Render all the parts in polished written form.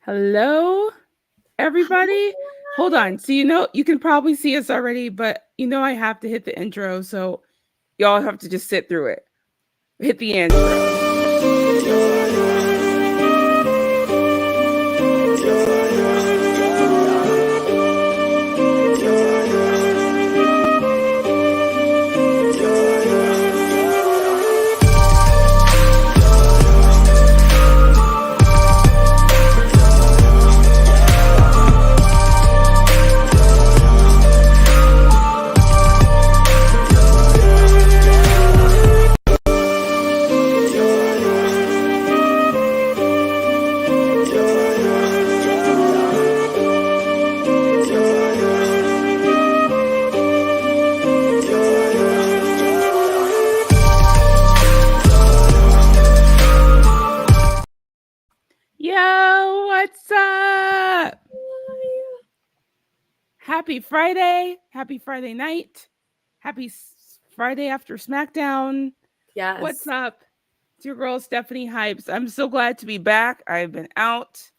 Hello, everybody. Hold on. So, you can probably see us already, but I have to hit the intro. So, y'all have to just sit through it. Hit the intro. Yo, what's up? Happy Friday. Happy Friday night. Happy Friday after SmackDown. Yes. What's up? It's your girl, Stephanie Hypes. I'm so glad to be back. I've been out.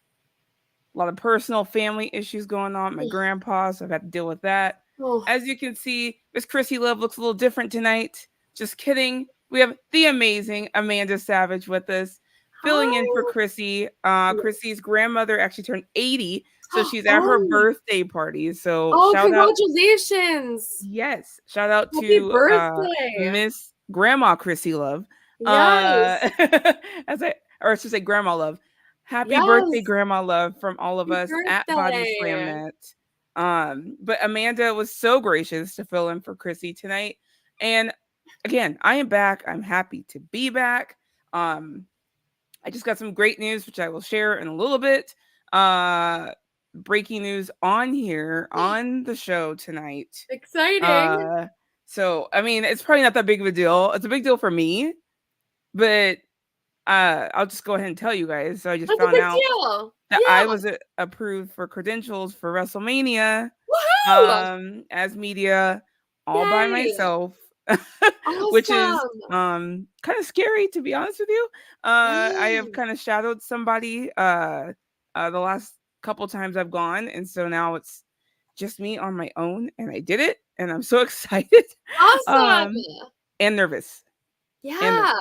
A lot of personal family issues going on. My grandpa, so I've had to deal with that. Oh. As you can see, Miss Krssi Luv looks a little different tonight. Just kidding. We have the amazing Amanda Savage with us, filling in for Krssi. Krissi's grandmother actually turned 80, so she's at her birthday party. So shout congratulations. Yes. Shout out Happy to birthday. Miss Grandma Krssi Luv. Yes. I should say Grandma Love. Happy birthday, Grandma Love, from all of us at BodySlamNet. But Amanda was so gracious to fill in for Krssi tonight. And again, I am back. I'm happy to be back. I just got some great news, which I will share in a little bit. Breaking news on here on the show tonight. Exciting. So, I mean, it's probably not that big of a deal. It's a big deal for me, but I'll just go ahead and tell you guys. So I just found out that I was approved for credentials for WrestleMania as media all by myself. Awesome. Which is kind of scary, to be honest with you. I have kind of shadowed somebody the last couple times I've gone, and so now it's just me on my own, and I did it, and I'm so excited. Awesome. And nervous. Yeah.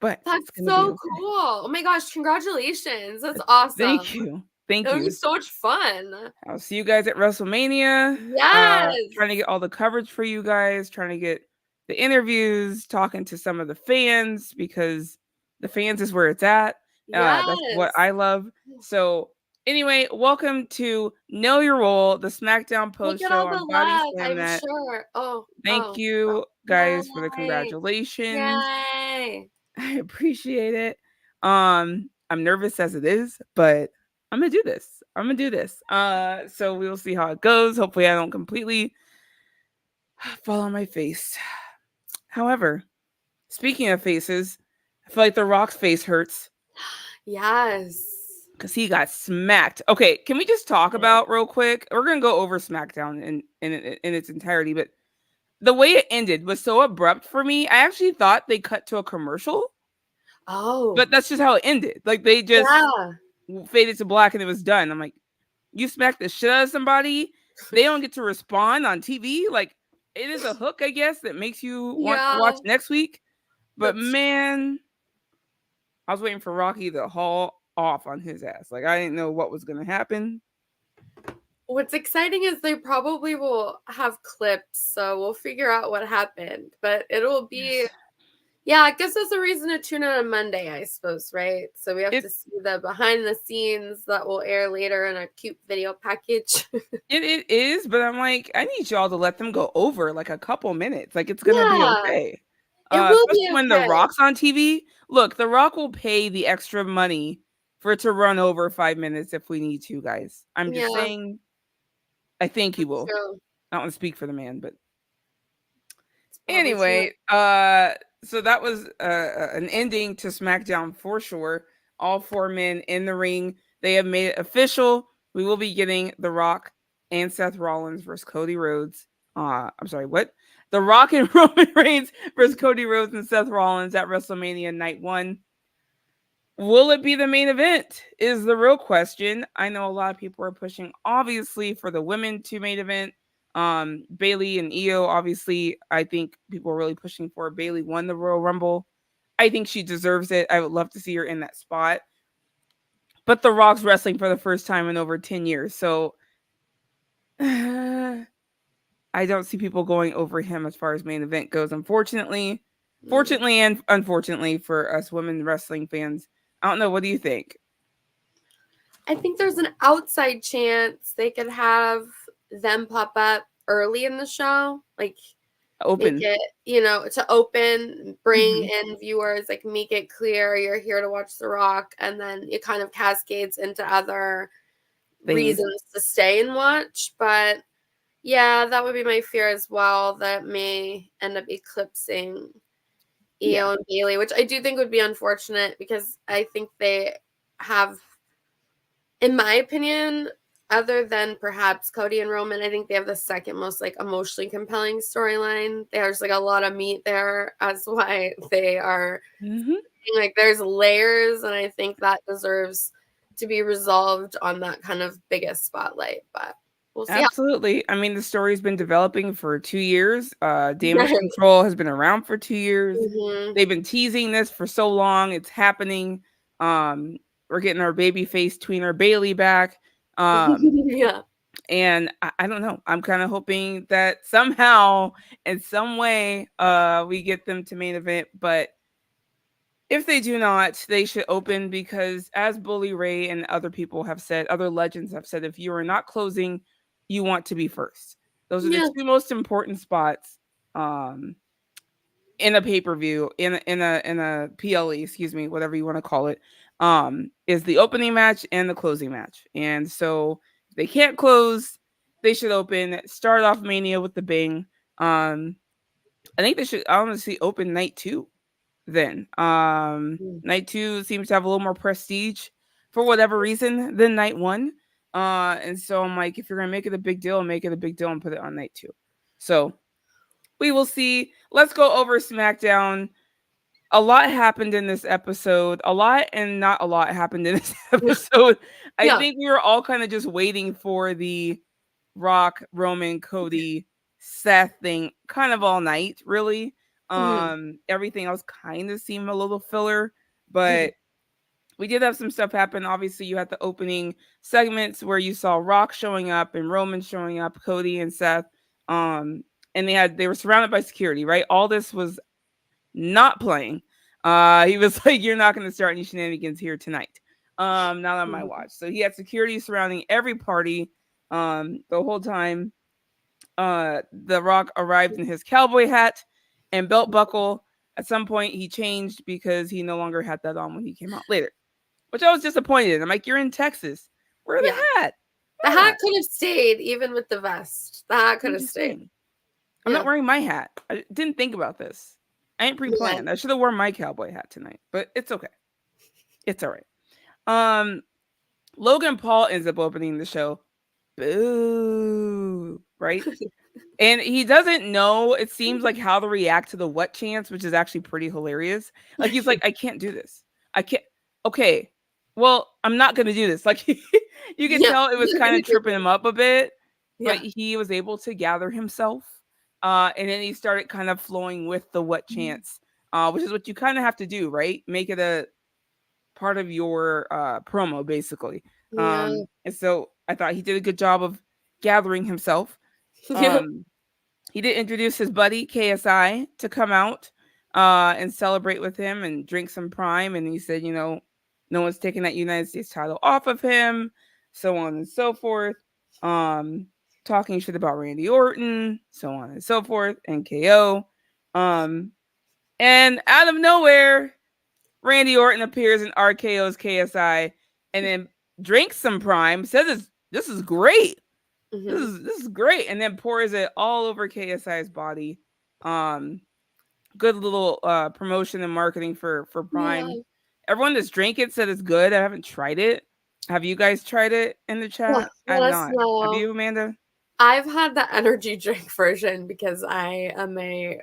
But that's so cool. Oh my gosh, congratulations. That's awesome. Thank you. That would be so much fun. I'll see you guys at WrestleMania. Yes. Trying to get all the coverage for you guys, trying to get the interviews, talking to some of the fans, because the fans is where it's at. That's what I love. So anyway, welcome to Know Your Role, the SmackDown post show on BodySlamNet. Sure. Thank you guys for the congratulations. Yay. I appreciate it. I'm nervous as it is, but I'm gonna do this. So we will see how it goes. Hopefully I don't completely fall on my face. However, speaking of faces, I feel like The Rock's face hurts. Yes. Because he got smacked. Okay, can we just talk about real quick? We're gonna go over SmackDown in its entirety, but the way it ended was so abrupt for me. I actually thought they cut to a commercial. Oh. But that's just how it ended. Like, they just faded to black and it was done. I'm like, you smacked the shit out of somebody. They don't get to respond on TV. Like, it is a hook, I guess, that makes you want to watch next week. But man, I was waiting for Rocky to haul off on his ass. Like, I didn't know what was going to happen. What's exciting is they probably will have clips, so we'll figure out what happened. But it'll be, I guess that's a reason to tune in on Monday, I suppose, right? So we have to see the behind the scenes that will air later in a cute video package. It is, but I'm like, I need y'all to let them go over like a couple minutes. Like, it's gonna be okay. It will be okay. When The Rock's on TV, look, The Rock will pay the extra money for it to run over 5 minutes if we need to, guys. I'm just saying. I think he will. I don't want to speak for the man, but anyway, so that was an ending to SmackDown for sure. All 4 men in the ring. They have made it official. We will be getting The Rock and Seth Rollins versus Cody Rhodes. I'm sorry, what? The Rock and Roman Reigns versus Cody Rhodes and Seth Rollins at WrestleMania Night 1. Will it be the main event? Is the real question. I know a lot of people are pushing, obviously, for the women to main event. Bailey and Io, obviously, I think people are really pushing for. Bailey won the Royal Rumble. I think she deserves it. I would love to see her in that spot. But The Rock's wrestling for the first time in over 10 years. So I don't see people going over him as far as main event goes, unfortunately. Fortunately and unfortunately for us women wrestling fans. I don't know. What do you think? I think there's an outside chance they could have them pop up early in the show. Like, Open. make it, to open, bring in viewers, like make it clear you're here to watch The Rock, and then it kind of cascades into other reasons to stay and watch. But yeah, that would be my fear as well. That may end up eclipsing Io and Bailey, which I do think would be unfortunate because I think they have, in my opinion, other than perhaps Cody and Roman, I think they have the second most like emotionally compelling storyline. There's like a lot of meat there as why they are like there's layers, and I think that deserves to be resolved on that kind of biggest spotlight. But we'll see. Absolutely. I mean, the story's been developing for 2 years. Damage Control has been around for 2 years. They've been teasing this for so long. It's happening. We're getting our baby face tweener Bailey back. Yeah. And I don't know. I'm kind of hoping that somehow, in some way, we get them to main event. But if they do not, they should open because, as Bully Ray and other people have said, other legends have said, if you are not closing, you want to be first. Those are the two most important spots in a pay-per-view, in a PLE, excuse me, whatever you want to call it, is the opening match and the closing match. And so if they can't close, they should open, start off Mania with the bang. I think they should honestly open night 2. Then night 2 seems to have a little more prestige for whatever reason than night 1. And so I'm like, if you're gonna make it a big deal, make it a big deal and put it on night 2. So we will see. Let's go over SmackDown. A lot happened in this episode. A lot and not a lot happened in this episode. I think we were all kind of just waiting for the Rock, Roman, Cody, Seth thing kind of all night, really. Everything else kind of seemed a little filler, but we did have some stuff happen. Obviously, you had the opening segments where you saw Rock showing up and Roman showing up, Cody and Seth. And they were surrounded by security, right? All this was not playing. He was like, "You're not going to start any shenanigans here tonight. Not on my watch." So he had security surrounding every party the whole time. The Rock arrived in his cowboy hat and belt buckle. At some point, he changed because he no longer had that on when he came out later, which I was disappointed in. I'm like, you're in Texas. Where the hat? The hat could have stayed even with the vest. The hat could have stayed. I'm not wearing my hat. I didn't think about this. I ain't pre-planned. I should have worn my cowboy hat tonight, but it's okay. It's all right. Logan Paul ends up opening the show. Boo. Right? And he doesn't know, it seems like, how to react to the what chance, which is actually pretty hilarious. Like, he's like, I can't do this. I can't. Okay. Well, I'm not going to do this. Like, you can tell it was kind of tripping him up a bit, but he was able to gather himself. And then he started kind of flowing with the what chance, which is what you kind of have to do, right? Make it a part of your promo, basically. And so I thought he did a good job of gathering himself. He did introduce his buddy KSI to come out and celebrate with him and drink some Prime. And he said, no one's taking that United States title off of him, so on and so forth. Talking shit about Randy Orton, so on and so forth, and KO. And out of nowhere, Randy Orton appears in RKO's KSI and then drinks some Prime, says this is great. This is great, and then pours it all over KSI's body. Good little promotion and marketing for Prime. Everyone that's drank it said it's good. I haven't tried it. Have you guys tried it in the chat? I've not. Have you, Amanda? I've had the energy drink version because I am a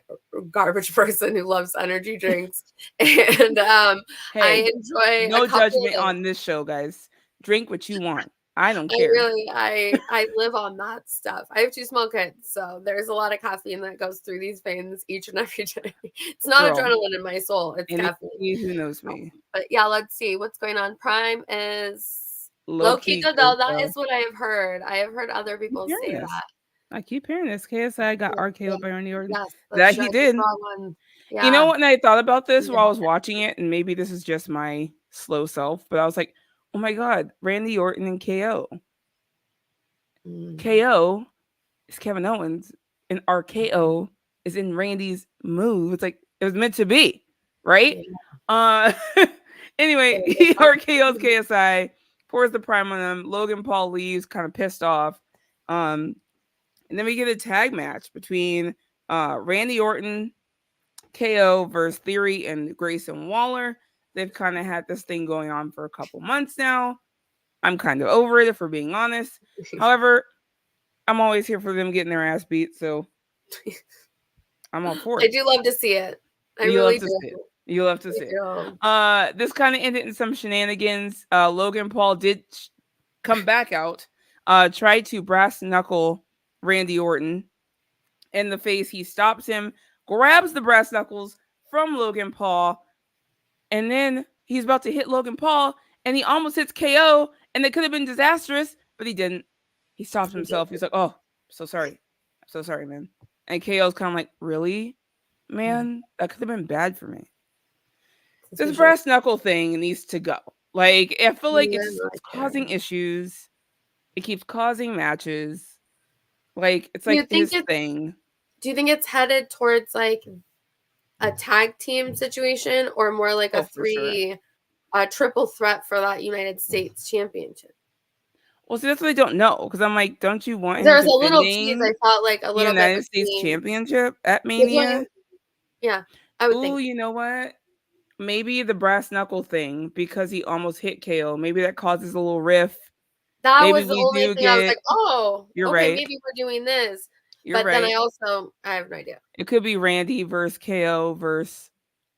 garbage person who loves energy drinks, and Hey, I enjoy no a couple judgment of them. on this show, guys. Drink what you want. I don't I care. really, I live on that stuff. I have 2 small kids, so there's a lot of caffeine that goes through these veins each and every day. It's not Girl, adrenaline in my soul, it's anybody caffeine. who knows me. But yeah, let's see what's going on. Prime is Low key Loquita, though. That KSI. is what I have heard. I have heard other Keep people hearing say this. that. I keep hearing this. KSI got Yeah, RKO'd by Randy Orton. yes, That that's he right. did. One. Yeah. You know what? And I thought about this while I Yeah. was watching it, and maybe this is just my slow self, but I was like, oh my God, Randy Orton and KO. KO is Kevin Owens, and RKO is in Randy's move. It's like it was meant to be, right? Yeah. Anyway, he RKO's KSI, pours the prime on him. Logan Paul leaves, kind of pissed off. And then we get a tag match between Randy Orton, KO versus Theory and Grayson Waller. They've kind of had this thing going on for a couple months now. I'm kind of over it, if we're being honest. However, I'm always here for them getting their ass beat, so I'm all for it. I do love to see it. You love to see it. You love to see it. This kind of ended in some shenanigans. Logan Paul did come back out, tried to brass knuckle Randy Orton in the face. He stops him, grabs the brass knuckles from Logan Paul, and then he's about to hit Logan Paul, and he almost hits KO, and it could have been disastrous, but he didn't. He stopped himself. He's like, oh, so sorry. I'm so sorry, man. And KO's kind of like, really? Man, that could have been bad for me. This brass knuckle thing needs to go. Like, I feel like it's causing issues. It keeps causing matches. Like, it's like his thing. Do you think it's headed towards like a tag team situation or more like a triple threat for that United States championship? Well, see, that's what I don't know, because I'm like, don't you want him There's a little tease. I thought like a little United States Championship at Mania? Yeah, I would think. Oh, you know what? Maybe the brass knuckle thing, because he almost hit KO. Maybe that causes a little riff. That was the only thing I was like, oh, you're okay, right. maybe we're doing this. You're but right. Then I have no idea. It could be Randy versus KO versus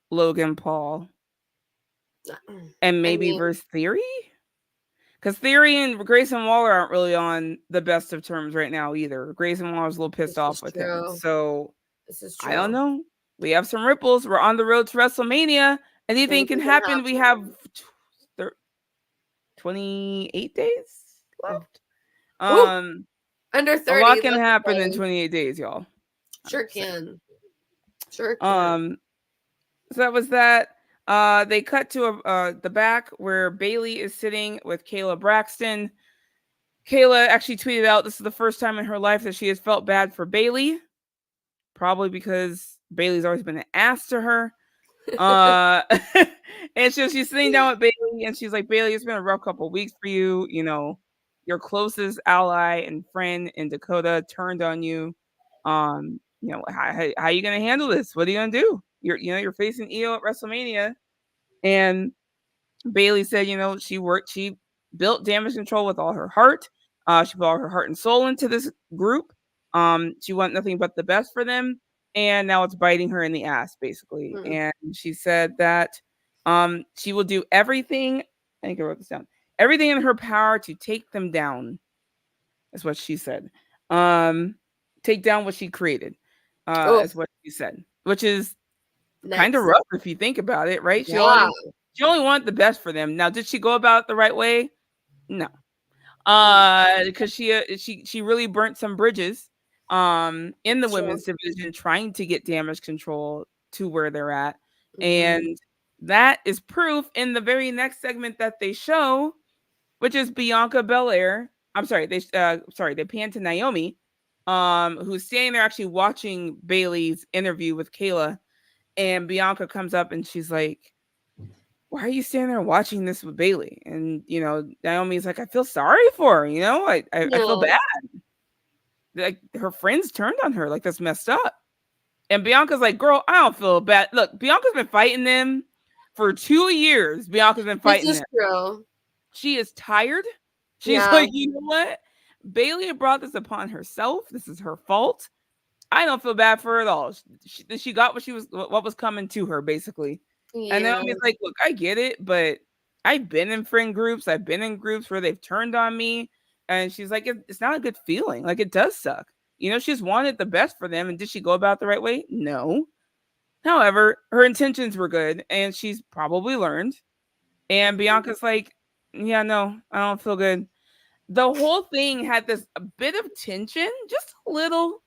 Logan Paul. And maybe versus Theory? Because Theory and Grayson Waller aren't really on the best of terms right now either. Grayson Waller's a little pissed off with him. So, this is true. I don't know. We have some ripples. We're on the road to WrestleMania. Anything can happen. We have 28 days left. Under 30. A lot can happen in 28 days, y'all. Sure can. Sure can. So that was that. They cut to the back where Bayley is sitting with Kayla Braxton. Kayla actually tweeted out this is the first time in her life that she has felt bad for Bayley. Probably because Bayley's always been an ass to her. And so she's sitting down with Bayley and she's like, Bayley, it's been a rough couple of weeks for you. You know, your closest ally and friend in Dakota turned on you. You know, how are you going to handle this? What are you going to do? You're facing EO at WrestleMania. And Bayley said, she built Damage Control with all her heart. She put all her heart and soul into this group. She wanted nothing but the best for them. And now it's biting her in the ass, basically. And she said that she will do everything. I think I wrote this down. Everything in her power to take them down. That's what she said. Take down what she created. Is what she said. Which is kind of rough if you think about it, right? She only wanted the best for them. Now, did she go about it the right way? No. Because she really burnt some bridges in the women's division trying to get Damage Control to where they're at. And that is proof in the very next segment that they show, which is Bianca Belair. I'm sorry, they pan to Naomi, who's standing there actually watching Bayley's interview with Kayla. And Bianca comes up and she's like, why are you standing there watching this with Bayley? And, Naomi's like, I feel sorry for her. I feel bad. Like, her friends turned on her. Like, that's messed up. And Bianca's like, girl, I don't feel bad. Look, Bianca's been fighting them for 2 years. Bianca's been fighting them. True. She is tired. She's like, you know what? Bailey brought this upon herself. This is her fault. I don't feel bad for her at all. She got what was coming to her, basically. Yeah. And Naomi's like, look, I get it, but I've been in friend groups. I've been in groups where they've turned on me. And she's like, it's not a good feeling. Like, it does suck. She's wanted the best for them. And did she go about it the right way? No. However, her intentions were good, and she's probably learned. And Bianca's like, yeah, no, I don't feel good. The whole thing had this a bit of tension, just a little.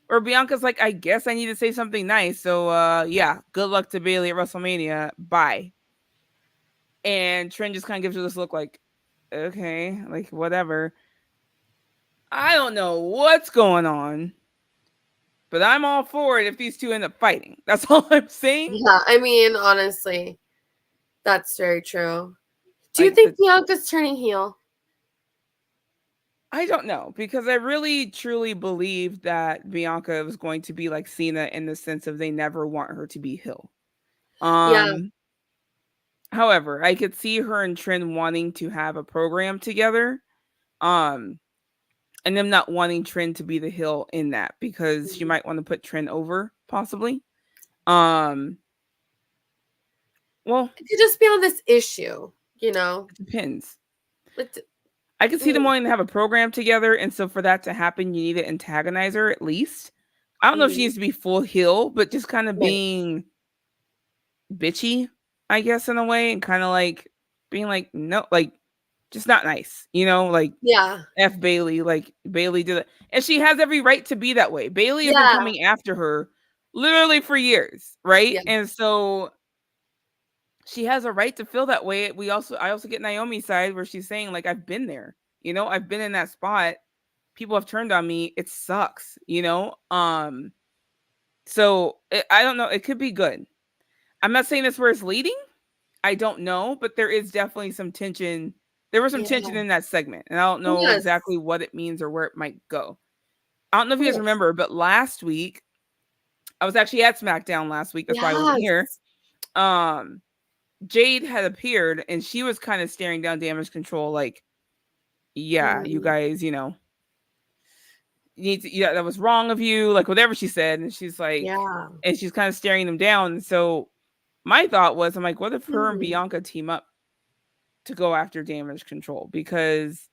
Or Bianca's like, I guess I need to say something nice. So, yeah, good luck to Bailey at WrestleMania. Bye. And Trent just kind of gives her this look like, okay, like, whatever. I don't know what's going on, but I'm all for it if these two end up fighting. That's all I'm saying. Yeah, I mean, honestly, that's very true. Do you think Bianca's turning heel? I don't know, because I really truly believe that Bianca was going to be like Cena in the sense of they never want her to be heel. Yeah. However, I could see her and Trent wanting to have a program together. And them not wanting Trent to be the heel in that, because she might want to put Trent over, possibly. Well, it could just be on this issue, It depends. I could see them wanting to have a program together, and so for that to happen, you need to antagonize her at least. I don't know if she needs to be full heel, but just kind of being bitchy, I guess, in a way, and kind of like being like, no, like, just not nice, like, yeah, F Bailey, like, Bailey did it. And she has every right to be that way. Bailey has been coming after her literally for years, right? Yeah. And so she has a right to feel that way. I also get Naomi's side where she's saying, like, I've been there, I've been in that spot. People have turned on me. It sucks, So I don't know. It could be good. I'm not saying that's where it's leading. I don't know, but there is definitely some tension. There was some tension in that segment, and I don't know exactly what it means or where it might go. I don't know if you guys remember, but last week, I was actually at SmackDown last week. That's why I wasn't here. Jade had appeared, and she was kind of staring down Damage Control like, yeah, you guys, you need to, that was wrong of you, like, whatever she said. And she's like, and she's kind of staring them down. And so my thought was, I'm like, what if her and Bianca team up to go after Damage Control? Because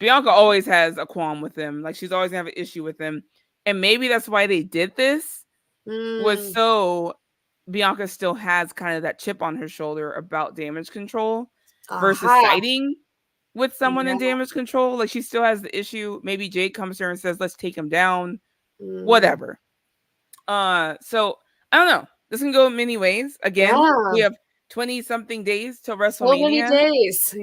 Bianca always has a qualm with them. Like, she's always gonna have an issue with them. And maybe that's why they did this, was so Bianca still has kind of that chip on her shoulder about Damage Control versus siding with someone in Damage Control. Like, she still has the issue. Maybe Jade comes to her and says, let's take him down. Whatever. So I don't know. This can go many ways. Again, we have 20-something days till WrestleMania. So many days.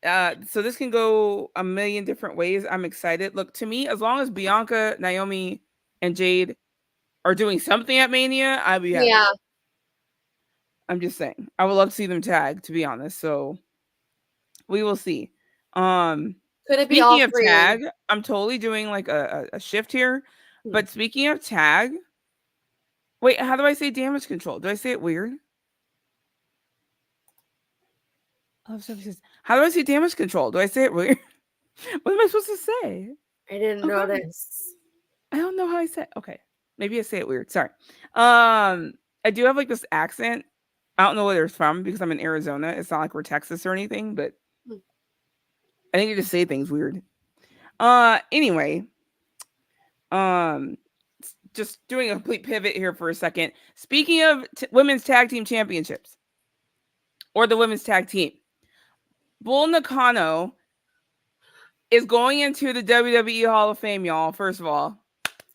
Yeah. So this can go a million different ways. I'm excited. Look, to me, as long as Bianca, Naomi, and Jade are doing something at Mania, I'll be happy. Yeah. I'm just saying. I would love to see them tag, to be honest. So we will see. Could it be all of tag, I'm totally doing like a shift here. But speaking of tag, wait, how do I say Damage Control? Do I say it weird? How do I say Damage Control? Do I say it weird? What am I supposed to say? I didn't notice. I don't know how I say it. Okay. Maybe I say it weird. Sorry. I do have like this accent. I don't know where it's from because I'm in Arizona. It's not like we're Texas or anything, but I think you just say things weird. Anyway. Just doing a complete pivot here for a second. Speaking of women's tag team championships or the women's tag team, Bull Nakano is going into the WWE Hall of Fame, y'all. First of all,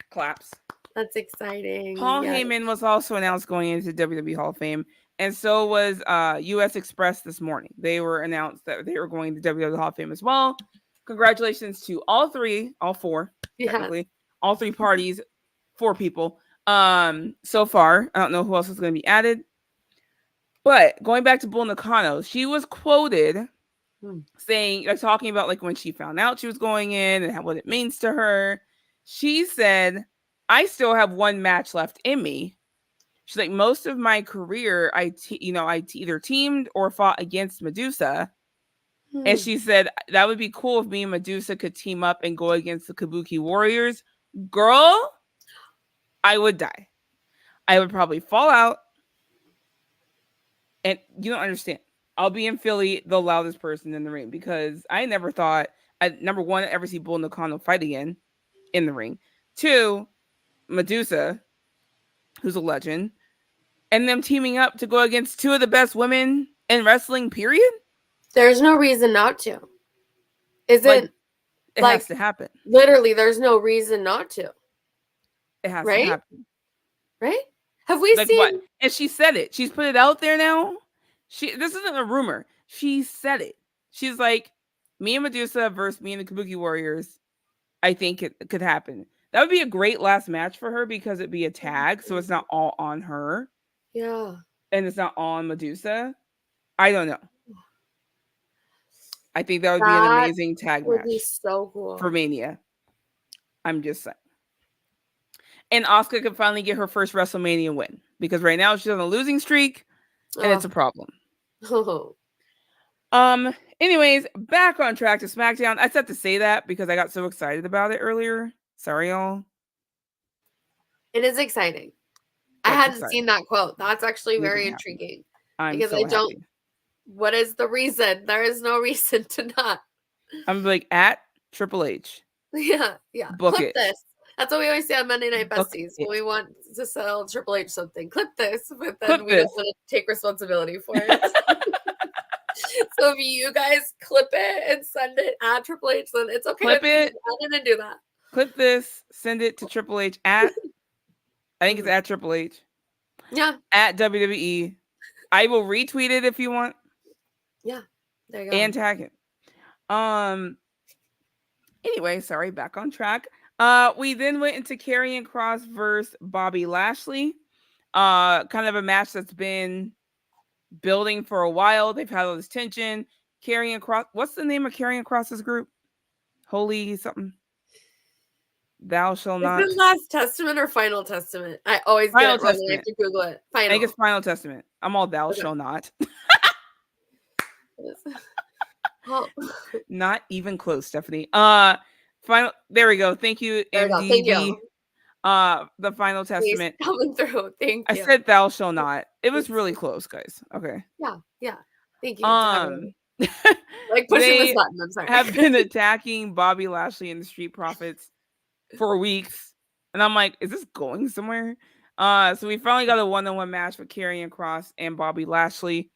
claps. That's exciting. Paul Heyman was also announced going into the WWE Hall of Fame, and so was US Express this morning. They were announced that they were going to WWE Hall of Fame as well. Congratulations to all four, technically, all three parties, 4 people so far. I don't know who else is going to be added. But going back to Bull Nakano, she was quoted saying, like, talking about like when she found out she was going in and what it means to her. She said, I still have one match left in me. She's like, most of my career, I either teamed or fought against Medusa. And she said, that would be cool if me and Medusa could team up and go against the Kabuki Warriors. Girl, I would die. I would probably fall out. And you don't understand. I'll be in Philly, the loudest person in the ring, because I never thought, number one, I'd ever see Bull Nakano fight again in the ring. Two, Medusa, who's a legend, and them teaming up to go against two of the best women in wrestling, period. There's no reason not to. It has to happen. Literally, there's no reason not to. It has to happen. Right? Have we seen what? And she said it. She's put it out there now. This isn't a rumor. She said it. She's like, me and Medusa versus me and the Kabuki Warriors. I think it could happen. That would be a great last match for her because it'd be a tag, so it's not all on her. Yeah. And it's not all on Medusa. I don't know. I think that would be an amazing tag match. Would be so cool for Mania. I'm just saying. And Asuka could finally get her first WrestleMania win because right now she's on a losing streak, and it's a problem. Anyways, back on track to SmackDown. I just have to say that because I got so excited about it earlier. Sorry, y'all. It is exciting. I hadn't seen that quote. That's actually very intriguing. Because I don't. Happy. What is the reason? There is no reason to not. I'm like at Triple H. Yeah. Book Clip it. this. That's what we always say on Monday Night Besties. When we want to sell Triple H something, clip this, but then we don't want to take responsibility for it. So if you guys clip it and send it at Triple H, then it's okay. Clip it. I didn't do that. Clip this, send it to Triple H at, I think it's at Triple H. Yeah. At WWE. I will retweet it if you want. Yeah. There you go. And tag it. Anyway, sorry, back on track. We then went into Karrion Kross versus Bobby Lashley. Kind of a match that's been building for a while. They've had all this tension. Karrion Kross. What's the name of Karrion Kross's group? Holy something. Thou shall not. Is it Last Testament or Final Testament? I always get it wrong. I have to Google it. I think it's Final Testament. I'm all thou shall not. Not even close, Stephanie. Final. There we go. Thank you, MDB. Thank you. The Final Testament coming through. Thank you. I said thou shall not. It was really close, guys. Okay. Yeah. Thank you. Like pushing this button. I'm sorry. Have been attacking Bobby Lashley and the Street Profits for weeks, and I'm like, is this going somewhere? So we finally got a one-on-one match with Karrion Kross and Bobby Lashley.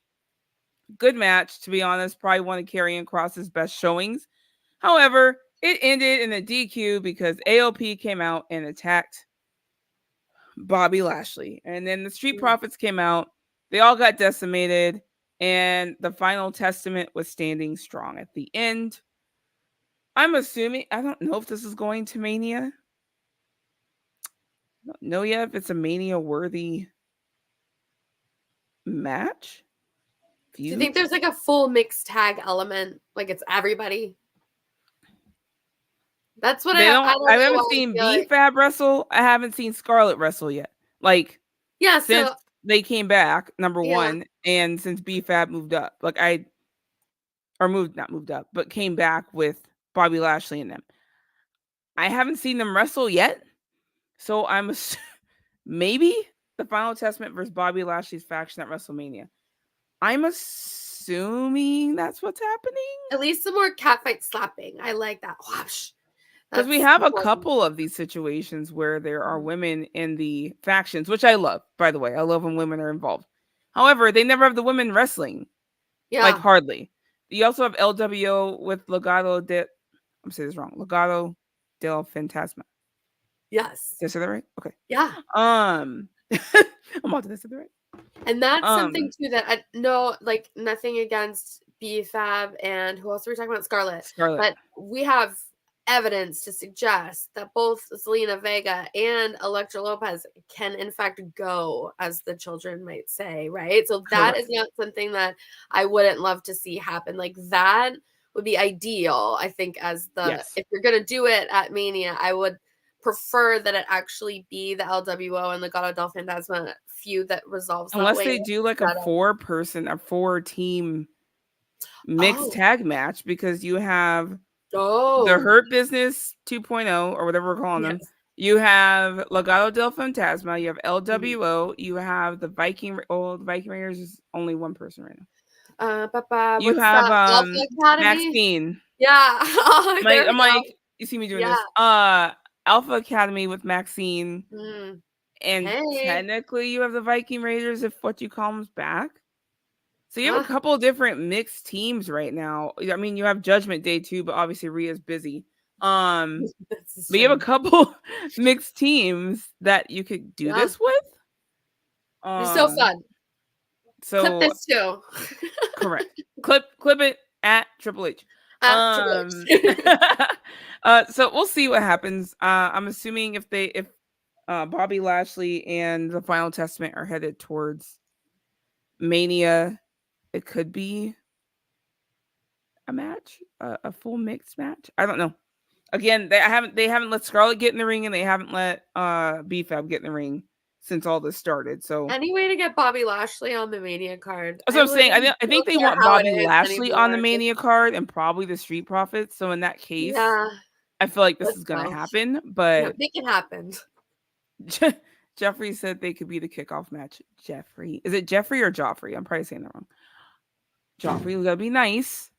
Good match, to be honest. Probably one of Karrion Kross's best showings. However, it ended in a DQ because AOP came out and attacked Bobby Lashley. And then the Street Profits came out. They all got decimated. And the Final Testament was standing strong at the end. I'm assuming, I don't know if this is going to Mania. I don't know yet if it's a Mania-worthy match. Do you think there's like a full mixed tag element? Like it's everybody? That's what I haven't seen B-Fab wrestle. I haven't seen Scarlett wrestle yet. Like, since they came back, number one, and since B-Fab moved up, not moved up, but came back with Bobby Lashley and them. I haven't seen them wrestle yet. So I'm maybe the Final Testament versus Bobby Lashley's faction at WrestleMania. I'm assuming that's what's happening. At least some more catfight slapping. I like that. Whoosh. Because we have a couple of these situations where there are women in the factions, which I love, by the way. I love when women are involved. However, they never have the women wrestling. Yeah. Like, hardly. You also have LWO with Legado del Fantasma. Yes. Did I say that right? Okay. Yeah. I'm about to say that right. And that's something, too, that I know, like, nothing against B-Fab and who else are we talking about? Scarlett. But we have evidence to suggest that both Zelina Vega and Elektra Lopez can in fact go, as the children might say, right? So that is not something that I wouldn't love to see happen. Like that would be ideal, I think, as if you're gonna do it at Mania, I would prefer that it actually be the LWO and the Legado del Fantasma feud that resolves unless they do like a 4-team mixed tag match because you have the Oh, Hurt Business 2.0 or whatever we're calling them. yes. You have Legado del Fantasma. You have Mhm. LWO. You have the Viking. Oh, the Viking Raiders is only one person right now. You What's have that? Alpha Academy? Maxine. Yeah. Oh, there we I'm go. like, you see me doing Yeah. this. Alpha Academy with Maxine. Mm. And Hey. technically you have the Viking Raiders if what you call them's back. So you have a Huh. couple of different mixed teams right now. I mean, you have Judgment Day too, but obviously Rhea's busy. This is But you have a true. couple mixed teams that you could do Yeah. this with. It's so fun. Clip So this too. correct. Clip it at Triple H. Triple H. So we'll see what happens. I'm assuming if Bobby Lashley and the Final Testament are headed towards Mania, it could be a match, a full mixed match. I don't know. Again, they haven't let Scarlett get in the ring, and they haven't let BFAB get in the ring since all this started. So Any way to get Bobby Lashley on the Mania card. that's I what I'm saying. literally I think don't they care want how it Bobby is Lashley on the anymore. Mania card and probably the Street Profits. So in that case, Yeah. I feel like this Let's is gonna go. happen. Yeah, But make it happen. Jeffrey said they could be the kickoff match. Jeffrey, is it Jeffrey or Joffrey? I'm probably saying that wrong. Joffrey, we gotta be nice.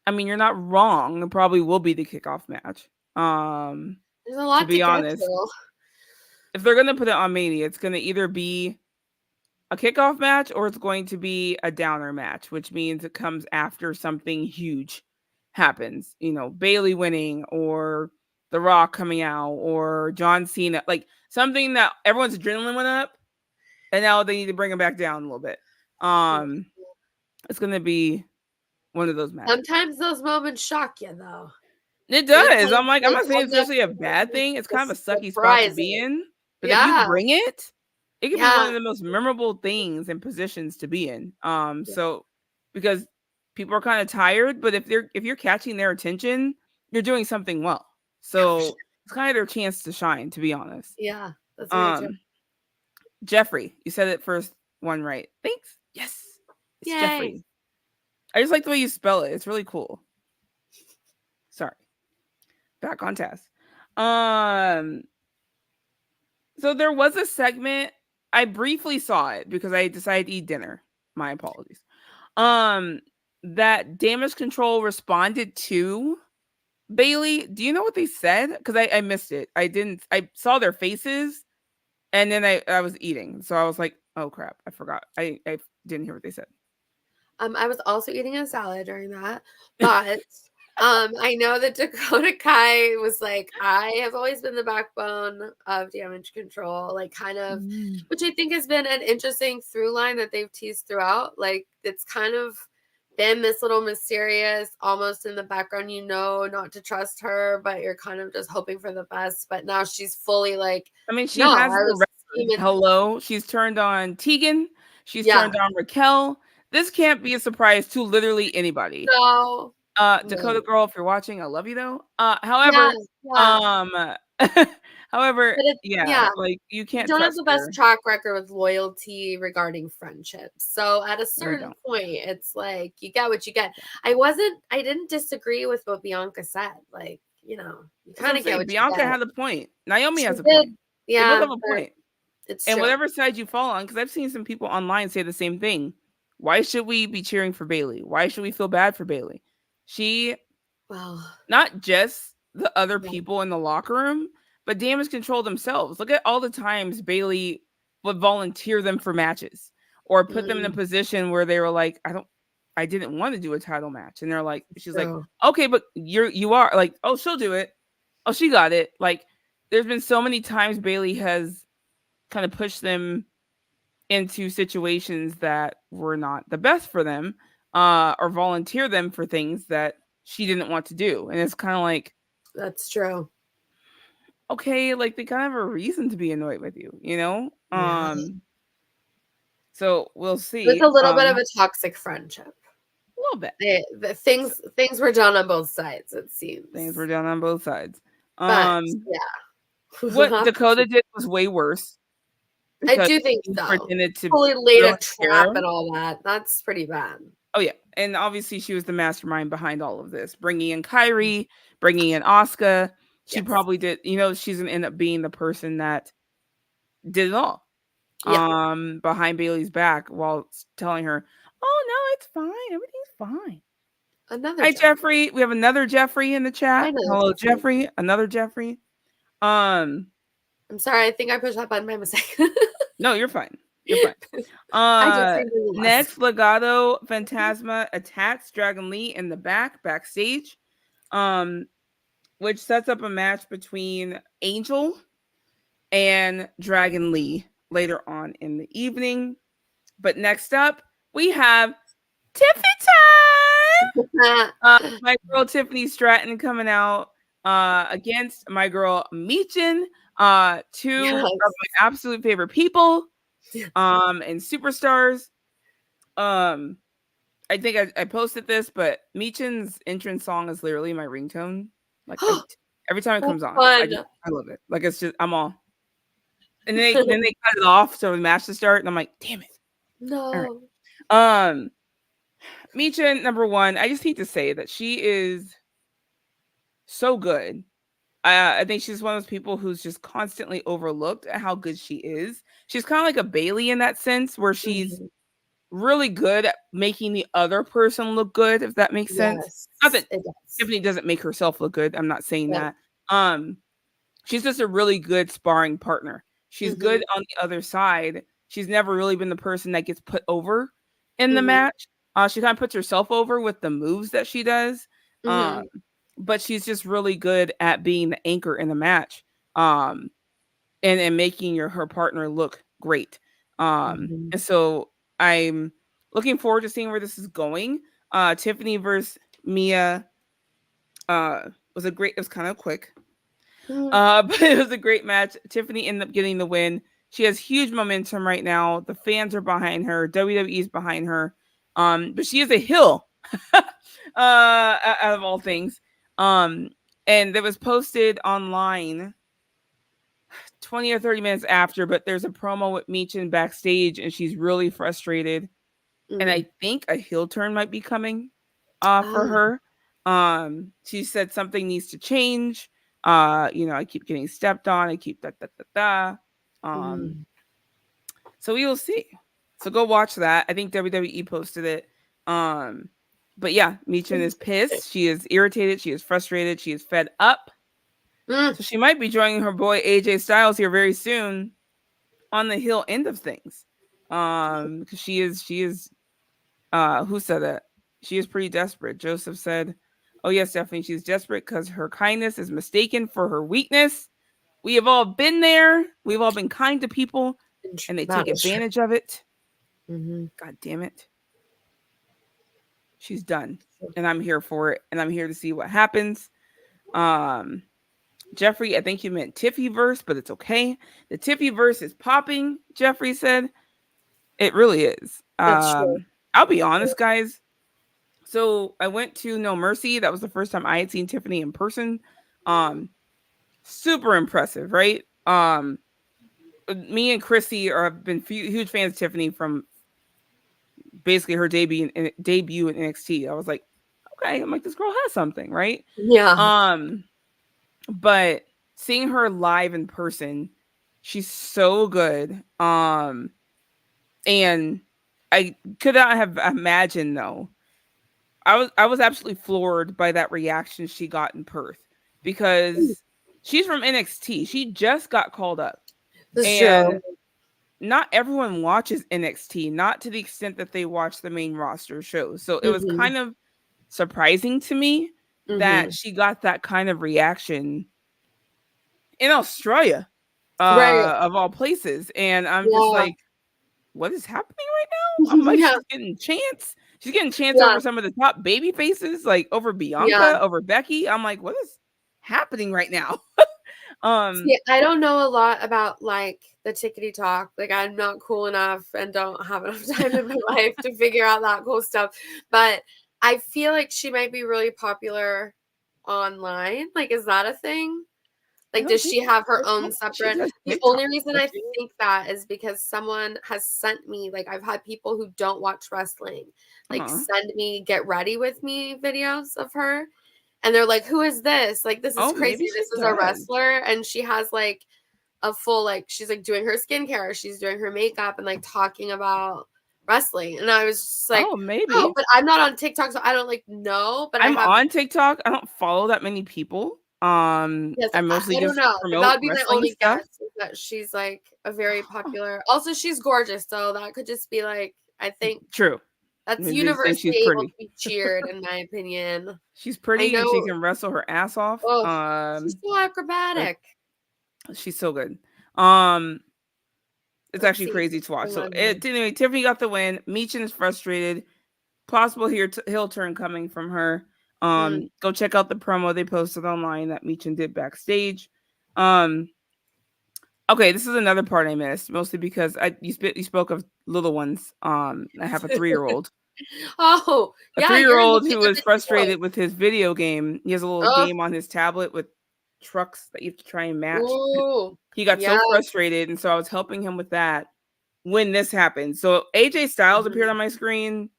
I mean, you're not wrong. It probably will be the kickoff match. There's a lot To be get honest, to. if they're gonna put it on Mania, it's gonna either be a kickoff match or it's going to be a downer match, which means it comes after something huge happens. You know, Bailey winning or The Rock coming out or John Cena, like something that everyone's adrenaline went up, and now they need to bring him back down a little bit. It's gonna be one of those matches. Sometimes those moments shock you, though. It does. I'm like, I'm They not saying tend it's to necessarily a bad thing. It's kind of a sucky spot to surprise be you. in. But if you Yeah. bring it, it could be one Yeah. of the most memorable things and positions to be in. So because people are kind of tired, but if you're catching their attention, you're doing something well. So it's kind of their chance to shine, to be honest. Yeah, that's very true. Jeffrey, you said it first one right. Thanks. Yes. It's Yay. Jeffrey. I just like the way you spell it. It's really cool. Sorry. Back on task. So there was a segment. I briefly saw it because I decided to eat dinner. My apologies. That Damage Control responded to Bailey. Do you know what they said? Because I missed it. I saw their faces and then I was eating. So I was like, oh crap, I forgot. I didn't hear what they said. I was also eating a salad during that, but I know that Dakota Kai was like, I have always been the backbone of Damage Control, like kind of, which I think has been an interesting through line that they've teased throughout. Like it's kind of been this little mysterious, almost in the background, not to trust her, but you're kind of just hoping for the best. But now she's fully like, I mean, she no, has I the was record. Hello. She's turned on Tegan. She's yeah. turned on Raquel. This can't be a surprise to literally anybody. No. Dakota girl, if you're watching, I love you though. However, however, like you can't. You don't have trust the best her. track record with loyalty regarding friendships. So at a certain point, it's like you get what you get. I didn't disagree with what Bianca said. Like, you kind of get what Bianca you get. had a point. Naomi has a did. point. Yeah, they both have a point. It's and true. whatever side you fall on, because I've seen some people online say the same thing. Why should we be cheering for Bailey? Why should we feel bad for Bailey? She, not just the other people in the locker room, but Damage Control themselves. Look at all the times Bailey would volunteer them for matches or put them in a position where they were like, I didn't want to do a title match. And they're like, she's like, okay, but you are like, oh, she'll do it. Oh, she got it. Like, there's been so many times Bailey has kind of pushed them into situations that were not the best for them, or volunteer them for things that she didn't want to do. And it's kind of like, that's true. Okay, like they kind of have a reason to be annoyed with you, So we'll see. It's a little bit of a toxic friendship. A little bit. The things were done on both sides, it seems. Things were done on both sides. But, what Dakota did was way worse. I do think so. Pretended to fully laid a trap and all that. That's pretty bad. Oh yeah, and obviously she was the mastermind behind all of this, bringing in Kyrie, bringing in Asuka. She Yes. probably did. She's gonna end up being the person that did it all. Yeah. Behind Bailey's back while telling her, "Oh no, it's fine. Everything's fine." Another Hi, Jeffrey. Jeffrey. We have another Jeffrey in the chat. Hello, Jeffrey. Another Jeffrey. I'm sorry. I think I pushed that button by mistake. No, you're fine. You're fine. Next, Legado Fantasma attacks Dragon Lee in the backstage. Which sets up a match between Angel and Dragon Lee later on in the evening. But next up, we have Tiffany time. My girl Tiffany Stratton coming out against my girl Michin. Two of my absolute favorite people and superstars. I think I posted this, but Michin's entrance song is literally my ringtone. Like every time it comes on, I love it. Like it's just I'm all. And then they cut it off so the match to start, and I'm like, damn it. No. All right. Michin, number one, I just need to say that she is so good. I think she's one of those people who's just constantly overlooked at how good she is. She's kind of like a Bailey in that sense, where she's really good at making the other person look good, if that makes sense. Not that Tiffany doesn't make herself look good. I'm not saying that. She's just a really good sparring partner. She's good on the other side. She's never really been the person that gets put over in the match. She kind of puts herself over with the moves that she does. But she's just really good at being the anchor in the match. And making her partner look great. And so I'm looking forward to seeing where this is going. Tiffany versus Mia was it was kind of quick. But it was a great match. Tiffany ended up getting the win. She has huge momentum right now. The fans are behind her. WWE's behind her. But she is a heel out of all things. And it was posted online 20 or 30 minutes after, but there's a promo with Michin backstage and she's really frustrated. And I think a heel turn might be coming for her. She said something needs to change. I keep getting stepped on. I keep So we will see. So go watch that. I think WWE posted it. But yeah, Michin is pissed. She is irritated. She is frustrated. She is fed up. So she might be joining her boy AJ Styles here very soon on the heel end of things. Because she is who said that? She is pretty desperate. Joseph said, "Oh yes, definitely. She's desperate because her kindness is mistaken for her weakness. We have all been there. We've all been kind to people, and they take advantage of it. God damn it. She's done, and I'm here for it, and I'm here to see what happens." Jeffrey, I think you meant Tiffy-verse, but it's okay. The Tiffy-verse is popping, Jeffrey said. It really is. I'll be honest, guys. So I went to No Mercy. That was the first time I had seen Tiffany in person. Super impressive, right? Me and Krssi have been huge fans of Tiffany from basically her debut in NXT. I was like, okay, I'm like, this girl has something, right? Yeah. But seeing her live in person, she's so good. And I could not have imagined though. I was absolutely floored by that reaction she got in Perth because she's from NXT. She just got called up. That's true. Not everyone watches NXT, not to the extent that they watch the main roster shows. So it was kind of surprising to me that she got that kind of reaction in Australia, of all places. And I'm just like, what is happening right now? I'm like, she's getting chance. She's getting chance over some of the top baby faces, like over Bianca, over Becky. I'm like, what is happening right now? See, I don't know a lot about like the tickety talk. Like I'm not cool enough and don't have enough time in my life to figure out that cool stuff. But I feel like she might be really popular online. Like, is that a thing? Like, does she have her own separate? The only reason I think that is because someone has sent me, like, I've had people who don't watch wrestling, like, send me get ready with me videos of her. And they're like, who is this? Like, this is crazy. This is a wrestler. And she has like a full, like, she's like doing her skincare. She's doing her makeup and like talking about wrestling. And I was just like, oh, but I'm not on TikTok. So I don't like know, but I'm on TikTok. I don't follow that many people. Yes, I mostly I don't just know. promote That would be my wrestling only stuff. guess, is that she's like a very popular. Also, she's gorgeous, so that could just be like, I think true. that's They say universally she's able pretty. to be cheered, in my opinion. She's I pretty and she know. can wrestle her ass off. Oh, she's so acrobatic. She's so good. It's actually crazy to watch. So anyway, Tiffany got the win. Michin is frustrated. Possible heel turn coming from her. Go check out the promo they posted online that Michin did backstage. Okay, this is another part I missed, mostly because you spoke of little ones. I have a 3-year-old. Oh, a 3-year-old who is frustrated with his video game. He has a little game on his tablet with trucks that you have to try and match. Ooh, he got so frustrated, and so I was helping him with that when this happened. So AJ Styles appeared on my screen,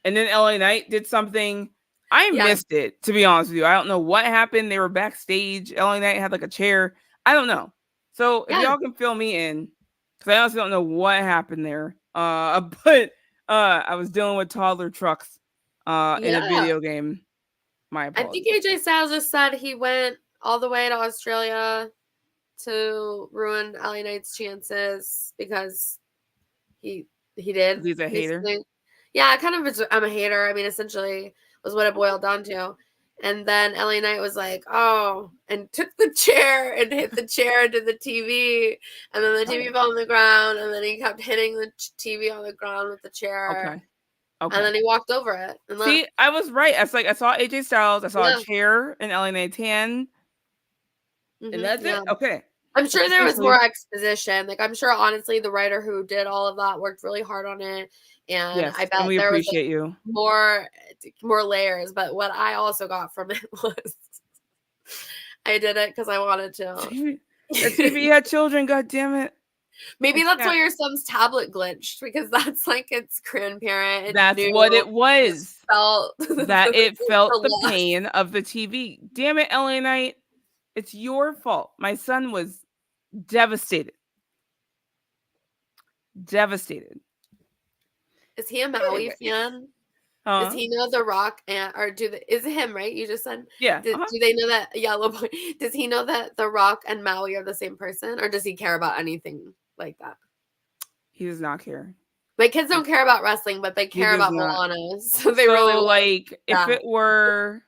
and then LA Knight did something. I missed it, to be honest with you. I don't know what happened. They were backstage. LA Knight had like a chair. I don't know. So if y'all can fill me in, because I honestly don't know what happened there. But I was dealing with toddler trucks in a video game. My apologies. I think AJ Styles just said he went all the way to Australia to ruin LA Knight's chances because he did. He's a hater. Yeah, kind of. I'm a hater. I mean, essentially was what it boiled down to. And then LA Knight was like, oh, and took the chair and hit the chair into the TV. And then the TV fell on the ground. And then he kept hitting the TV on the ground with the chair. Okay. And then he walked over it. And see, I was right. I saw AJ Styles. I saw a chair in LA Knight's hand. And that's it. Okay. I'm sure there was more exposition. Like, I'm sure, honestly, the writer who did all of that worked really hard on it. And I bet we there was appreciate you. more layers. But what I also got from it was I did it because I wanted to. If you had children, God damn it. Maybe that's why your son's tablet glitched, because that's like its grandparent. That's what it was. It felt the pain of the TV. Damn it, LA Knight. It's your fault. My son was devastated. Devastated. Is he a Maui fan? Does he know The Rock is it him, right? You just said? Yeah. Do they know that Yellow Boy? Does he know that The Rock and Maui are the same person? Or does he care about anything like that? He does not care. My kids don't care about wrestling, but they care about Moana. So they really like if it were.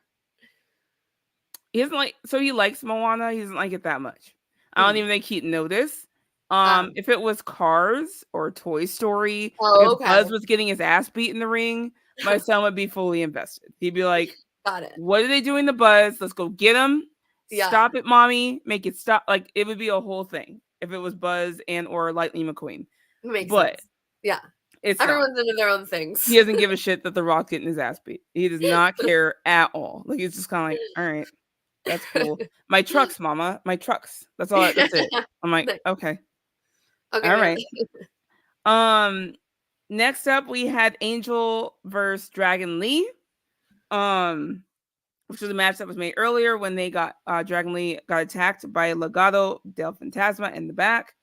He doesn't like, so he likes Moana. He doesn't like it that much. I don't even think he'd notice. If it was Cars or Toy Story, if Buzz was getting his ass beat in the ring, my son would be fully invested. He'd be like, got it. What are they doing to Buzz? Let's go get him. Stop it, mommy. Make it stop. Like, it would be a whole thing if it was Buzz and or Lightning McQueen. Makes sense. Yeah. Everyone's into their own things. He doesn't give a shit that The Rock's getting his ass beat. He does not care at all. Like, he's just kind of like, all right. That's cool. My trucks, mama. My trucks. That's all. That's it. I'm like, okay. All right. Next up, we had Angel versus Dragon Lee. Which was a match that was made earlier when they got Dragon Lee got attacked by Legado del Fantasma in the back.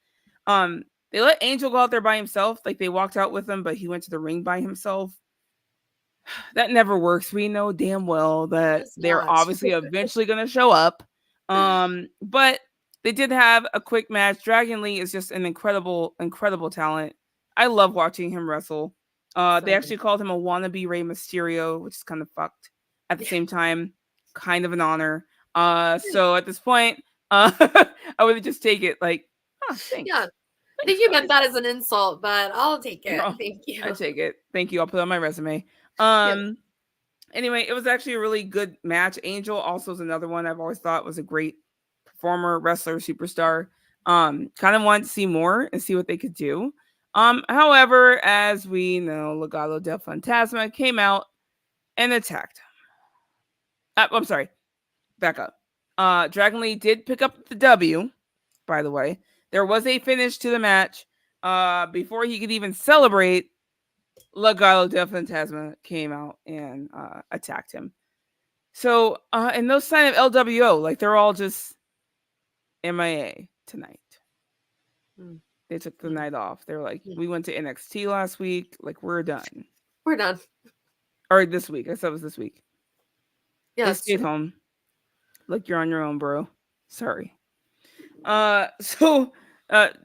They let Angel go out there by himself. Like, they walked out with him, but he went to the ring by himself. That never works. We know damn well that they're obviously eventually going to show up. But they did have a quick match. Dragon Lee is just an incredible, incredible talent. I love watching him wrestle. They actually called him a wannabe Rey Mysterio, which is kind of fucked. At the same time, kind of an honor. So at this point, I would just take it like, thanks. Yeah. I think you meant that as an insult, but I'll take it. No, thank you. I take it. Thank you. I'll put it on my resume. Anyway, it was actually a really good match. Angel also is another one I've always thought was a great performer, wrestler, superstar. Kind of wanted to see more and see what they could do. However, as we know, Legado del Fantasma came out and attacked. I'm sorry. Back up. Dragon Lee did pick up the W, by the way. There was a finish to the match. Before he could even celebrate, Legado del Fantasma came out and attacked him. So, and no sign of LWO. Like, they're all just MIA tonight. They took the night off. They were like, we went to NXT last week. Like, we're done. We're done. Or this week. I said it was this week. Yeah, they stayed home. Like, you're on your own, bro. Sorry. So,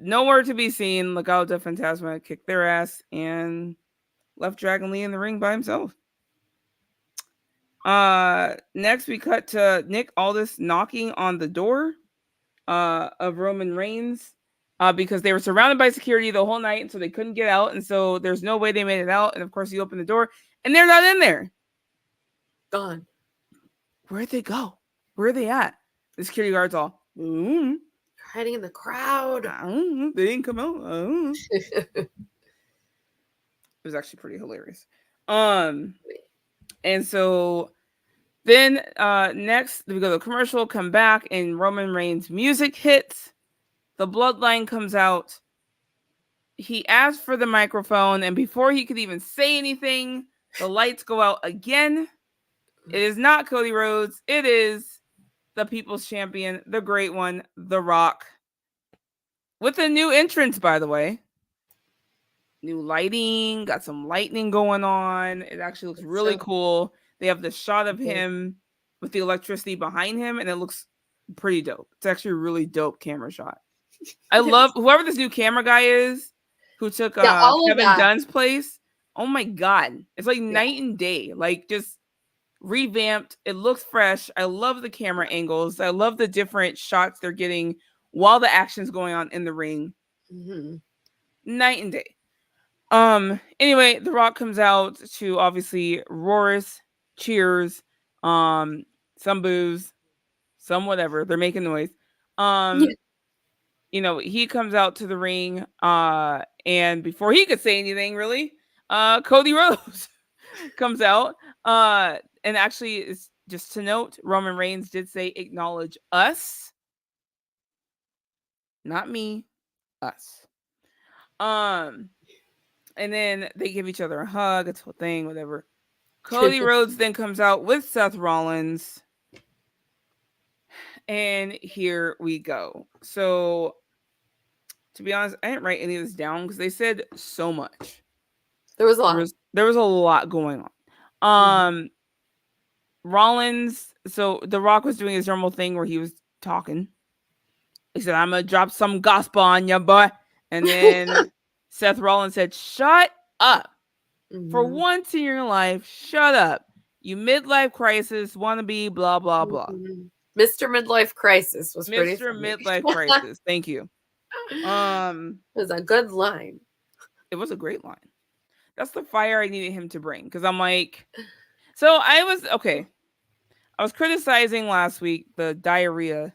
nowhere to be seen. Legado del Fantasma kicked their ass and left Dragon Lee in the ring by himself. Next we cut to Nick Aldis knocking on the door of Roman Reigns because they were surrounded by security the whole night, and so they couldn't get out, and so there's no way they made it out. And of course he opened the door and they're not in there. Gone. Where'd they go? Where are they at? The security guards all hiding in the crowd. They didn't come out. It was actually pretty hilarious. And so then next we go to the commercial, come back, and Roman Reigns' music hits. The bloodline comes out. He asks for the microphone, and before he could even say anything, the lights go out again. It is not Cody Rhodes. It is the People's Champion, the Great One, The Rock. With a new entrance, by the way. New lighting, got some lightning going on. It actually looks really cool. They have the shot of him with the electricity behind him, and it looks pretty dope. It's actually a really dope camera shot. I love whoever this new camera guy is who took Kevin Dunn's place. Oh my God. It's like night and day. Like, just revamped. It looks fresh. I love the camera angles. I love the different shots they're getting while the action's going on in the ring. Night and day. Anyway, The Rock comes out to obviously roars, cheers, some boos, some whatever. They're making noise. You know, he comes out to the ring, and before he could say anything, really, Cody Rhodes comes out. And actually, it's just to note, Roman Reigns did say, acknowledge us. Not me, us. And then they give each other a hug, it's a whole thing, whatever. Cody Rhodes then comes out with Seth Rollins. And here we go. So, to be honest, I didn't write any of this down because they said so much. There was a lot. There was a lot going on. Rollins, so The Rock was doing his normal thing where he was talking. He said, I'm going to drop some gospel on you, boy. And then Seth Rollins said, shut up. For once in your life, shut up. You midlife crisis, wannabe, blah, blah, blah. Mr. Midlife Crisis was pretty Mr. Midlife Crisis. Thank you. It was a good line. It was a great line. That's the fire I needed him to bring. Because I'm like, so I was criticizing last week the diarrhea.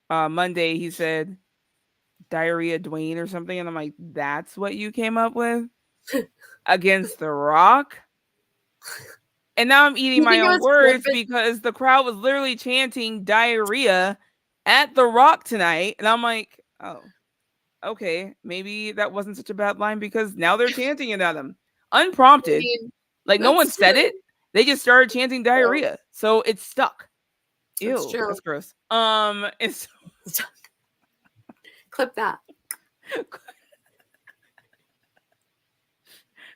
Monday, he said diarrhea Dwayne or something. And I'm like, that's what you came up with against The Rock? And now I'm eating my own words because the crowd was literally chanting diarrhea at The Rock tonight. And I'm like, oh, okay, maybe that wasn't such a bad line because now they're chanting it at him. Unprompted. I mean, like, no one said it. They just started chanting diarrhea. So it's stuck. Ew, that's gross. It's clip that.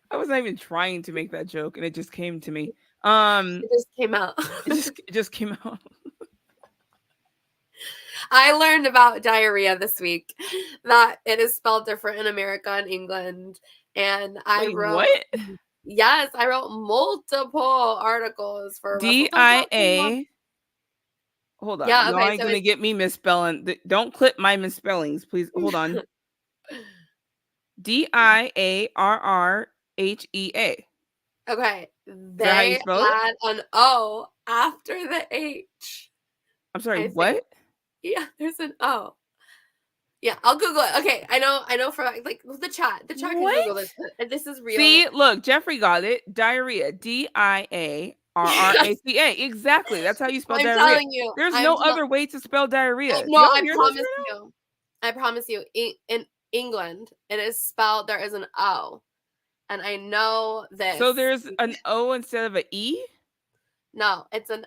I was not even trying to make that joke, and it just came to me. It just came out. it just came out. I learned about diarrhea this week, that it is spelled different in America and England. And I wrote what? Yes, I wrote multiple articles for DIA. Hold on. Yeah, okay, y'all ain't gonna get me misspelling. Don't clip my misspellings, please. Hold on. DIARRHEA. Okay. They add an O after the H. I'm sorry, what? Yeah, there's an O. Yeah, I'll Google it. Okay, I know for like the chat. The chat can Google this. This is real. See, look, Jeffrey got it. Diarrhea. DIARRHEA. RRACA. Exactly. That's how you spell I'm diarrhea. telling you. There's no other way to spell diarrhea. No, Y'all I hear this promise right now? you. I promise you. In England, it is spelled, there is an O. And I know this. So there's an O instead of an E? No, it's an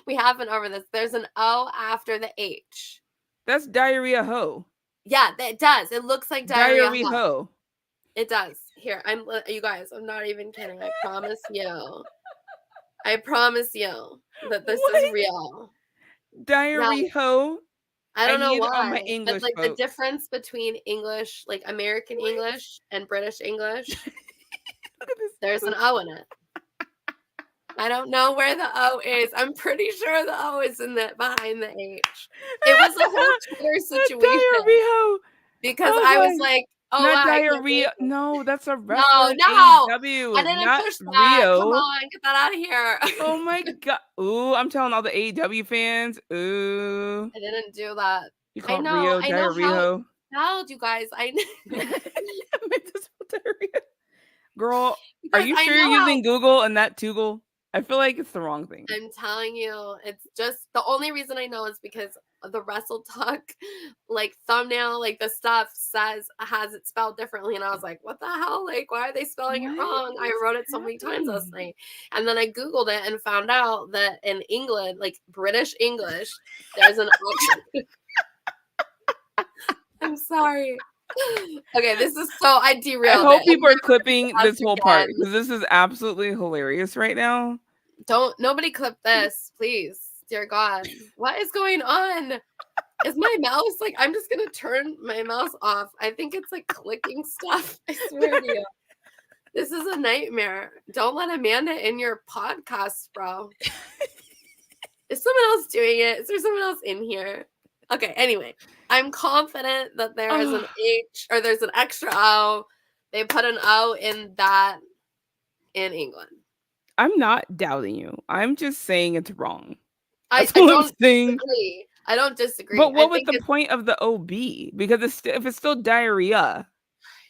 we haven't over this. There's an O after the H. That's diarrhea ho. Yeah, it does. It looks like diarrhea ho. Ho. It does. Here, you guys, I'm not even kidding. I promise you. I promise you that this is real. Diarrhea ho. I don't know all my why. English But like folks. the difference between English, like American English and British English, Look at this. there's an O in it. I don't know where the O is. I'm pretty sure the O is behind the H. It was a whole Twitter situation. Because I was like, oh, not wow, diarrhea. No, that's a wrestler. No. AEW, I didn't not push that. Rio. Come on, get that out of here. Oh my god. Ooh, I'm telling all the AEW fans. Ooh. I didn't do that. You call Rio diarrhea. How you guys? I meant to spell diarrhea. Girl, are you I sure you're using Google and not Toogle? I feel like it's the wrong thing. I'm telling you, it's just the only reason I know is because the Wrestle Talk like thumbnail, like the stuff has it spelled differently, and I was like, what the hell? Like, why are they spelling it wrong? I wrote it so many times last night, and then I Googled it and found out that in England, like British English, there's an option. I'm sorry. Okay, this is I derailed. I hope people are clipping this whole part because this is absolutely hilarious right now. Nobody clip this, please. Dear God, what is going on? Is my mouse like? I'm just gonna turn my mouse off. I think it's like clicking stuff. I swear to you, this is a nightmare. Don't let Amanda in your podcast, bro. Is someone else doing it? Is there someone else in here? Okay, anyway, I'm confident that there is an H or there's an extra O. They put an O in that in England. I'm not doubting you. I'm just saying it's wrong. I don't disagree. I don't disagree. But what would the point of the OB? Because if it's still diarrhea. I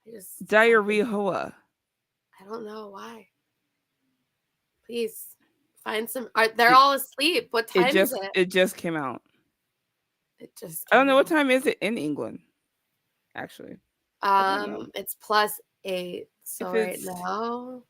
don't know. Diarrhea. I don't know why. Please find some. They're all asleep. What time is it? It just came out. I don't know what time is it in England. Actually, it's +8. So right now,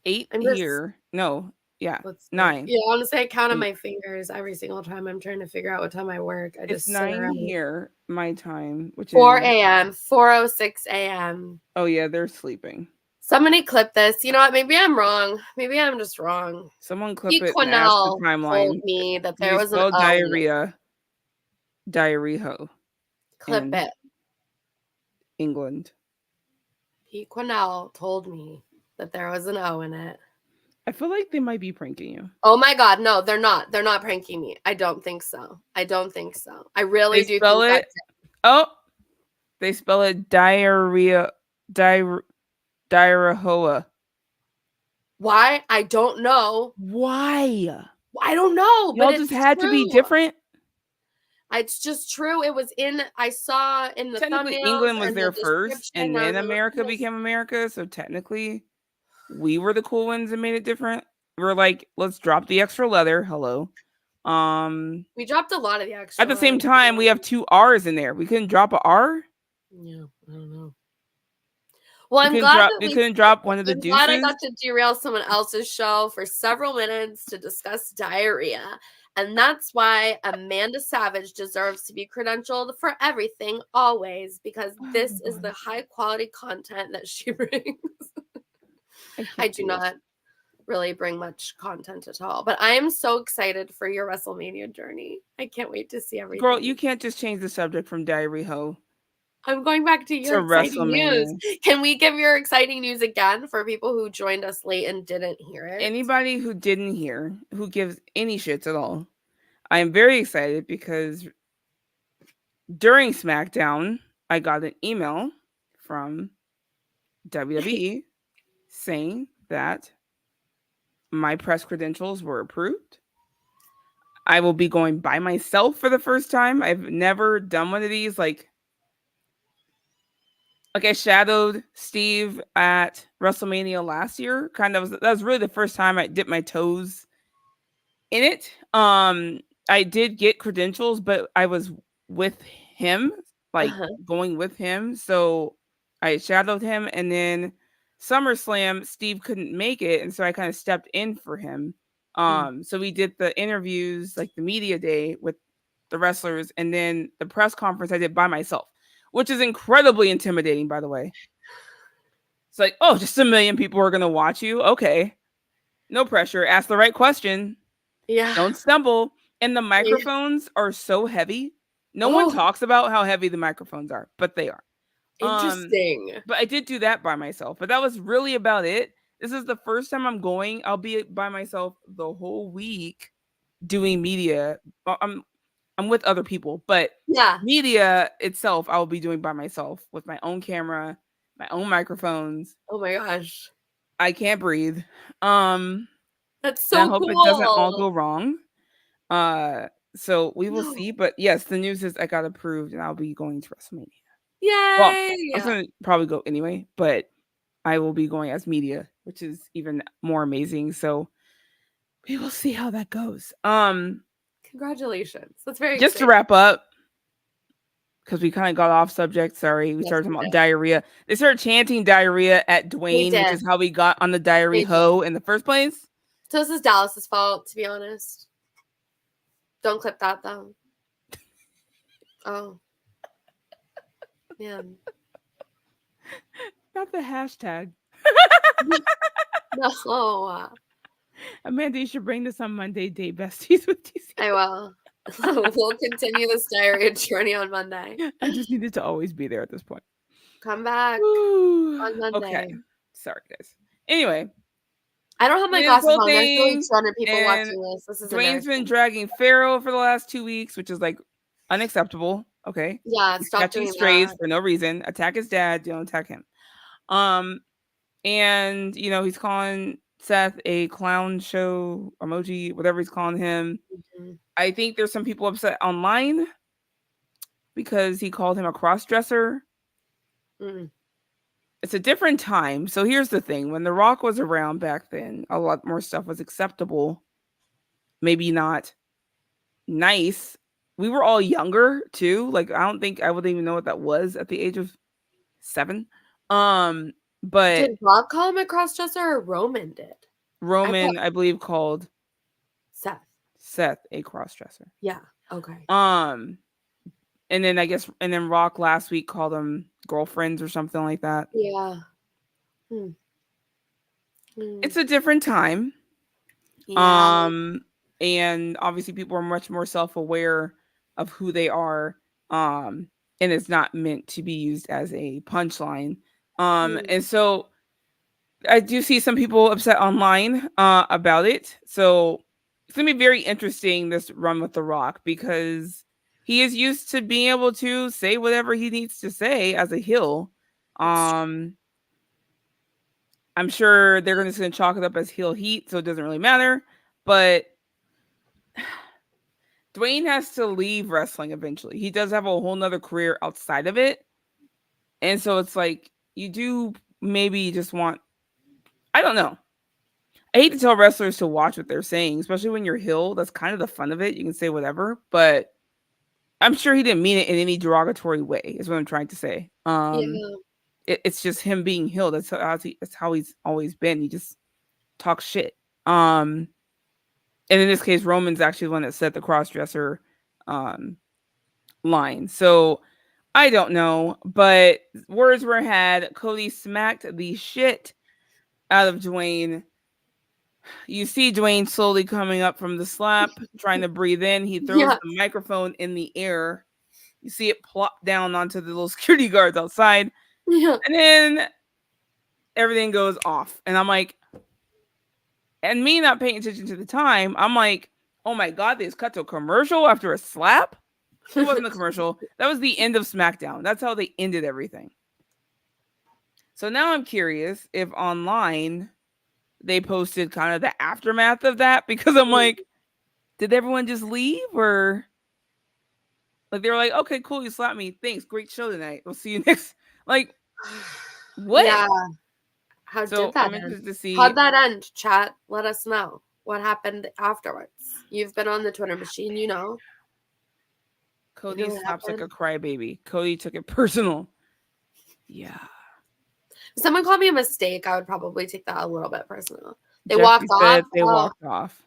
8 here. No, yeah, 9. Yeah, honestly, I count on my fingers every single time I'm trying to figure out what time I work. It's 9 here, my time, which 4 is 4 a.m. 4:06 a.m. Oh yeah, they're sleeping. Somebody clip this. You know what? Maybe I'm wrong. Maybe I'm just wrong. Someone clip it and ask the timeline. Told me that there was an diarrhea. Diarrhea. Clip it. England. Pete Quinnell told me that there was an O in it. I feel like they might be pranking you. Oh my God. No, they're not. They're not pranking me. I don't think so. I really do spell think it. Oh, they spell it diarrhea. Diarrhea. Why? I don't know. Why? I don't know. Y'all just had to be different. It's just true. It was I saw in the technically England was there first, and then America became America. So technically, we were the cool ones and made it different. We were like, let's drop the extra leather. Hello. We dropped a lot of the extra. At the same time, we have 2 R's in there. We couldn't drop an R. Yeah, I don't know. Well, I'm glad we couldn't drop one of the deuces. I'm glad I got to derail someone else's show for several minutes to discuss diarrhea. And that's why Amanda Savage deserves to be credentialed for everything always, because this is the high quality content that she brings. I do not really bring much content at all, but I am so excited for your WrestleMania journey. I can't wait to see everything. Girl, you can't just change the subject from diarrhea. I'm going back to your exciting news. Can we give your exciting news again for people who joined us late and didn't hear it? Anybody who didn't hear, who gives any shits at all, I am very excited because during SmackDown, I got an email from WWE saying that my press credentials were approved. I will be going by myself for the first time. I've never done one of these. Like, like I shadowed Steve at WrestleMania last year. That was really the first time I dipped my toes in it. I did get credentials, but I was with him, like going with him. So I shadowed him, and then SummerSlam, Steve couldn't make it, and so I kind of stepped in for him. So we did the interviews, like the media day with the wrestlers, and then the press conference I did by myself, which is incredibly intimidating, by the way. It's like, oh, just 1 million people are gonna watch you. Okay. No pressure. Ask the right question. Yeah. Don't stumble. And the microphones are so heavy. No one talks about how heavy the microphones are, but they are. Interesting. But I did do that by myself. But that was really about it. This is the first time I'm going. I'll be by myself the whole week doing media. I'm with other people, but media itself I will be doing by myself with my own camera, my own microphones. Oh my gosh. I can't breathe. That's so I hope cool. it doesn't all go wrong. So we will see. But yes, the news is I got approved and I'll be going to WrestleMania. Yay! Well, I was gonna probably go anyway, but I will be going as media, which is even more amazing. So we will see how that goes. Congratulations. That's very just exciting. to wrap up, because we kind of got off subject. Sorry, we started talking about diarrhea. They started chanting diarrhea at Dwayne, which is how we got on the diarrhea hoe in the first place. So this is Dallas's fault, to be honest. Don't clip that though. Oh. Man. Not the hashtag. No. Amanda, you should bring this on Monday, Date Besties with DC. I will. We'll continue this diarrhea journey on Monday. I just needed to always be there at this point. Come back on Monday. Okay. Sorry, guys. Anyway. I don't have my glasses on. There's really 200 people watching this. This is Dwayne's been dragging Pharaoh for the last 2 weeks, which is like unacceptable. Okay. Yeah, he's stop catching doing strays that. for no reason. Attack his dad, don't attack him. And you know, he's calling Seth a clown show emoji, whatever he's calling him. I think there's some people upset online because he called him a cross-dresser. It's a different time. So here's the thing. When The Rock was around back then, a lot more stuff was acceptable. Maybe not nice. We were all younger too. Like, I don't think I would even know what that was at the age of 7. But did Rock call him a crossdresser or Roman did? Roman, I believe, called Seth a crossdresser. Yeah. Okay. And then I guess, and then Rock last week called them girlfriends or something like that. Yeah. It's a different time. Yeah. And obviously people are much more self-aware of who they are. And it's not meant to be used as a punchline. And so I do see some people upset online about it. So it's gonna be very interesting, this run with The Rock, because he is used to being able to say whatever he needs to say as a heel. I'm sure they're just going to chalk it up as heel heat, so it doesn't really matter. But Dwayne has to leave wrestling eventually. He does have a whole nother career outside of it. And so it's like, you do maybe just want, I don't know. I hate to tell wrestlers to watch what they're saying, especially when you're heel. That's kind of the fun of it. You can say whatever, but I'm sure he didn't mean it in any derogatory way, is what I'm trying to say. It's just him being heel. That's how he's always been. He just talks shit. And in this case, Roman's actually the one that set the crossdresser line. So I don't know, but words were had. Cody smacked the shit out of Dwayne. You see Dwayne slowly coming up from the slap, trying to breathe in. He throws the microphone in the air. You see it plop down onto the little security guards outside. And then everything goes off. And I'm like, and me not paying attention to the time, I'm like, oh my God, they just cut to a commercial after a slap? It wasn't a commercial. That was the end of SmackDown. That's how they ended everything. So now I'm curious if online they posted kind of the aftermath of that, because I'm like, did everyone just leave? Or like they were like, okay, cool, you slapped me. Thanks. Great show tonight. We'll see you next. Like, What? Yeah. How So did that I'm interested end? to see. How'd that end, chat? Let us know what happened afterwards. You've been on the Twitter machine, you know. Cody what slaps like a happened? crybaby. Cody took it personal. Yeah. If someone called me a mistake, I would probably take that a little bit personal. They Jeffrey walked off. said they walked off.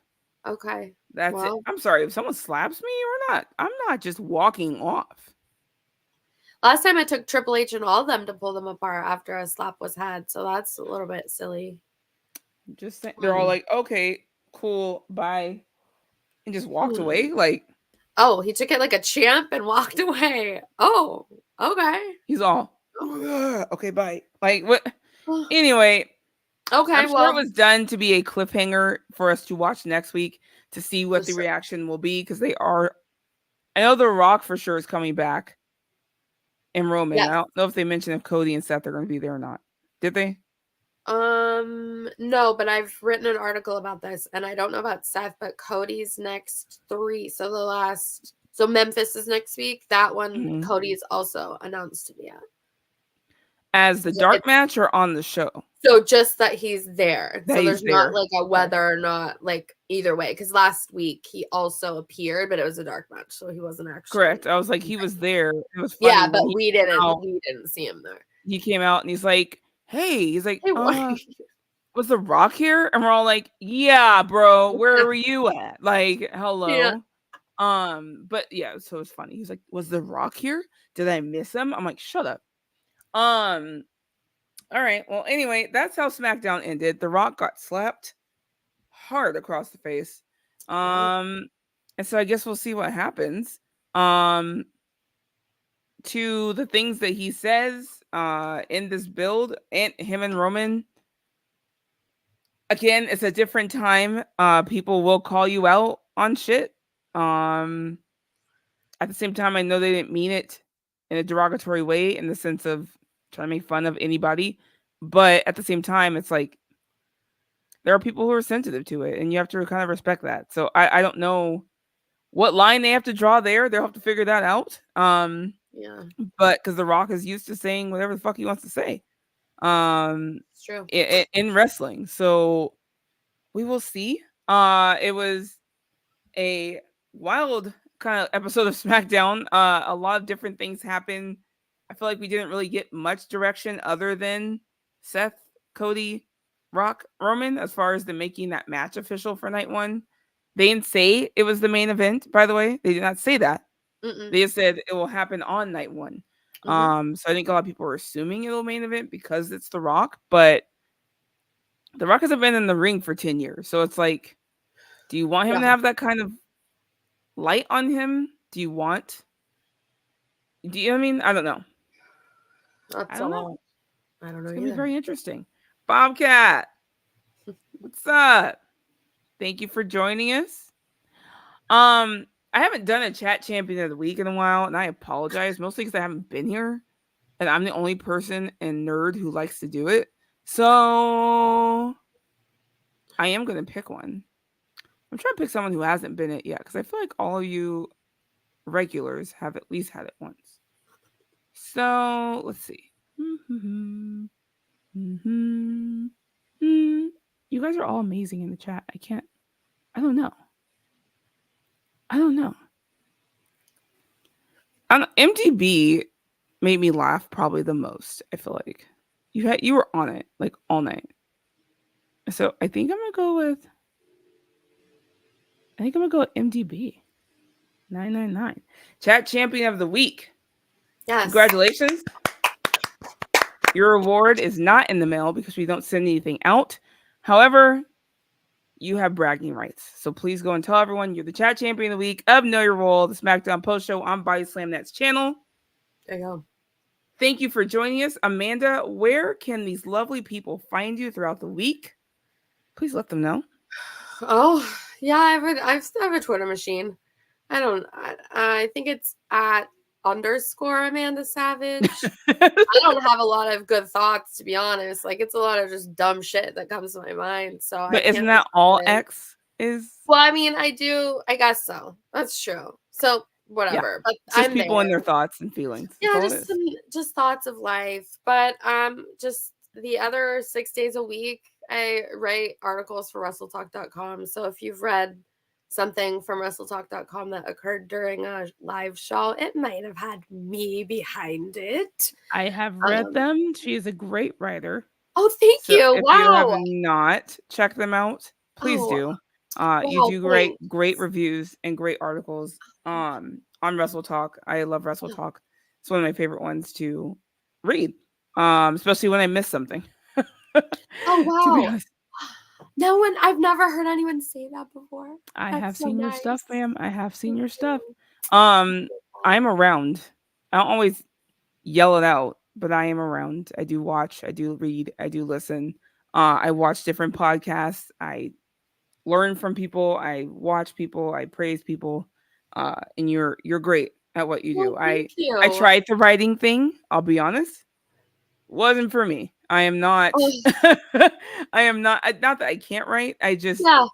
Okay. That's it. Well, I'm sorry if someone slaps me or not. I'm not just walking off. last time it took Triple H and all of them to pull them apart after a slap was had, so that's a little bit silly. Just saying, they're all like, okay, cool, bye, and just walked away. Like, oh, he took it like a champ and walked away. Oh, okay. he's all, okay, bye. Like, what? Anyway, Okay, I'm sure well, it was done to be a cliffhanger for us to watch next week to see what the reaction will be, because they are. I know The Rock for sure is coming back, and Roman. yes. I don't know if they mentioned if Cody and Seth are going to be there or not. Did they? No, but I've written an article about this, and I don't know about Seth, but Cody's next 3. So Memphis is next week. That one, Cody's also announced to be at. As the dark match or on the show? So just that he's there. That so he's there's there. not like a whether or not, like either way. Because last week he also appeared, but it was a dark match, so he wasn't actually. Correct. I was like, he was there. It was funny. Yeah, but we didn't see him there. He came out and he's like, hey, Hey, was The Rock here? And we're all like, yeah, bro, where were you at? Like, hello. Yeah. But yeah, so it's funny. He's like, was The Rock here? Did I miss him? I'm like, shut up. All right. Well, anyway, that's how SmackDown ended. The Rock got slapped hard across the face. And so I guess we'll see what happens. To the things that he says in this build, and him and Roman. Again, it's a different time. People will call you out on shit. At the same time, I know they didn't mean it in a derogatory way in the sense of trying to make fun of anybody. But at the same time, it's like there are people who are sensitive to it, and you have to kind of respect that. So I don't know what line they have to draw there. They'll have to figure that out. Yeah. But because The Rock is used to saying whatever the fuck he wants to say. It's true. In wrestling. So we will see. It was a wild kind of episode of SmackDown. A lot of different things happened. I feel like we didn't really get much direction other than Seth, Cody, Rock, Roman, as far as the making that match official for night 1. They didn't say it was the main event, by the way. They did not say that. They just said it will happen on night 1. So I think a lot of people are assuming it'll main event because it's The Rock, but The Rock hasn't been in the ring for 10 years. So it's like, do you want him to have that kind of light on him? Do you know what I mean? I don't know. I don't know. I don't know. It's going to be very interesting. Bobcat, what's up? Thank you for joining us. I haven't done a chat champion of the week in a while, and I apologize, mostly because I haven't been here, and I'm the only person and nerd who likes to do it. So I am going to pick one. I'm trying to pick someone who hasn't been it yet, because I feel like all of you regulars have at least had it once. So let's see. You guys are all amazing in the chat. I don't know. MTB made me laugh probably the most. I feel like you were on it like all night. So I think I'm gonna go with MDB 999 chat champion of the week. Yes. Congratulations. Your reward is not in the mail because we don't send anything out. However, you have bragging rights. So please go and tell everyone you're the chat champion of the week of Know Your Role, the SmackDown post show on BodySlamNet's channel. There you go. Thank you for joining us. Amanda, where can these lovely people find you throughout the week? Please let them know. Oh, yeah, I have a Twitter machine. I think it's at _ Amanda Savage. I don't have a lot of good thoughts, to be honest. Like, it's a lot of just dumb shit that comes to my mind. So, but isn't that all X is? Well, I mean, I guess so. That's true. So whatever. But It's just I'm people and their there. thoughts and feelings. That's Yeah, all it just is. some just thoughts of life. But just the other 6 days a week, I write articles for WrestleTalk.com. So if you've read something from WrestleTalk.com that occurred during a live show, it might have had me behind it. I have read them. She is a great writer. Oh, thank So you. if you have Wow. not checked them out, please Oh, do. You wow, do thanks. great reviews and great articles on Wrestle Talk. I love Wrestle Talk. It's one of my favorite ones to read. Especially when I miss something. Oh, To be wow. honest. I've never heard anyone say that before. I have That's so seen your stuff, nice. ma'am. I have seen Thank your stuff. you. I'm around. I don't always yell it out, but I am around. I do watch, I do read, I do listen. I watch different podcasts. I learn from people. I watch people. I praise people. And you're great at what you Well, do. thank I you. tried the writing thing. I'll be honest, wasn't for me. I am not. Oh, I am not. Not that I can't write. I just yeah.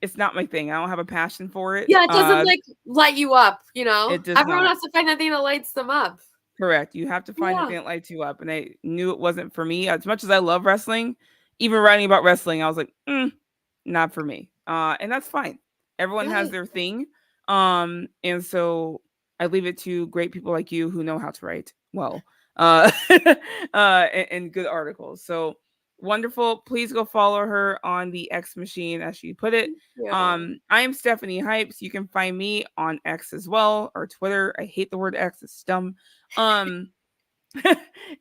it's not my thing. I don't have a passion for it. Yeah, it doesn't like light you up, you know? It does Everyone not. has to find that thing that lights them up. Correct. You have to find the Yeah. thing that lights you up. And I knew it wasn't for me. As much as I love wrestling, even writing about wrestling, I was like, not for me. And that's fine. Everyone has Right. their thing. And so I leave it to great people like you who know how to write well. Uh and good articles. So wonderful. Please go follow her on the X machine, as she put it. Yeah. I am Stephanie Hypes. You can find me on X as well, or Twitter. I hate the word X, it's dumb. Um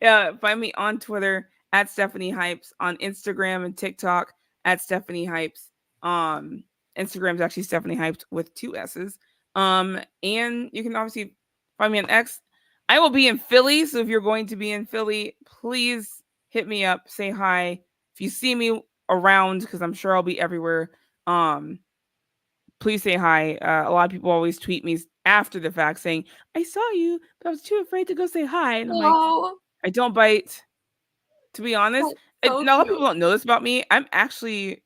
yeah, find me on Twitter at Stephanie Hypes, on Instagram and TikTok at Stephanie Hypes. Um, Instagram's actually Stephanie Hypes with 2 S's. And you can obviously find me on X. I will be in Philly, so if you're going to be in Philly, please hit me up, say hi. If you see me around, because I'm sure I'll be everywhere, please say hi. A lot of people always tweet me after the fact saying, I saw you, but I was too afraid to go say hi. And I'm like, Oh, I don't bite. To be honest, that's so a lot of cute. people don't know this about me. I'm actually,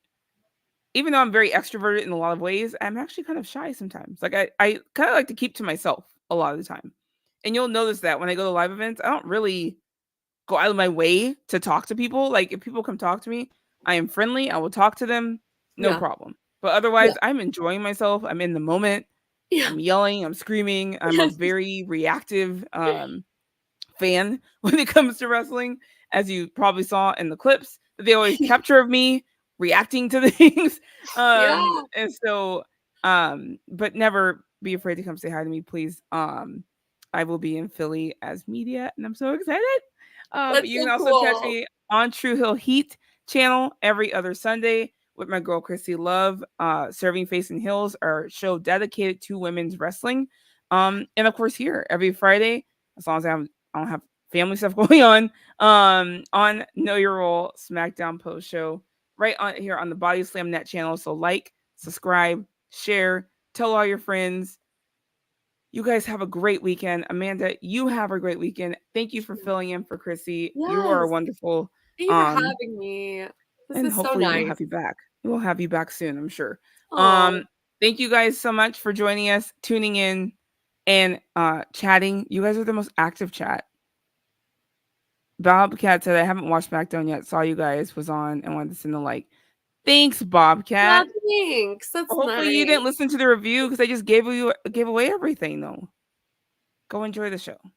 even though I'm very extroverted in a lot of ways, I'm actually kind of shy sometimes. Like I kind of like to keep to myself a lot of the time. And you'll notice that when I go to live events, I don't really go out of my way to talk to people. Like if people come talk to me, I am friendly. I will talk to them, no Yeah. problem. But Yeah. otherwise, I'm enjoying myself. I'm in the moment. Yeah. I'm yelling. I'm screaming. I'm a very reactive fan when it comes to wrestling, as you probably saw in the clips that they always capture of me reacting to the things. Yeah. And so, but never be afraid to come say hi to me, please. I will be in Philly as media, and I'm so excited. But That's you so can also catch cool. me on True Hill Heat channel every other Sunday with my girl Krssi Luv, Serving Face and Hills, our show dedicated to women's wrestling. And of course here every Friday, as long as I don't have family stuff going on Know Your Role SmackDown post show right on here on the BodySlamNet channel. So like, subscribe, share, tell all your friends. You guys have a great weekend. Amanda, you have a great weekend. Thank you for filling in for Krssi. You are Yes. wonderful. Thank you for having me. This And is so hopefully we'll nice. have you back. We'll have you back soon, I'm sure. Oh, Thank you guys so much for joining us, tuning in, and chatting. You guys are the most active chat. Bobcat said, I haven't watched SmackDown yet. Saw you guys was on and wanted to send a like. Thanks, yeah, Bobcat. thanks. That's Hopefully you nice. didn't listen to the review because I just gave away everything though. Go enjoy the show. Oh,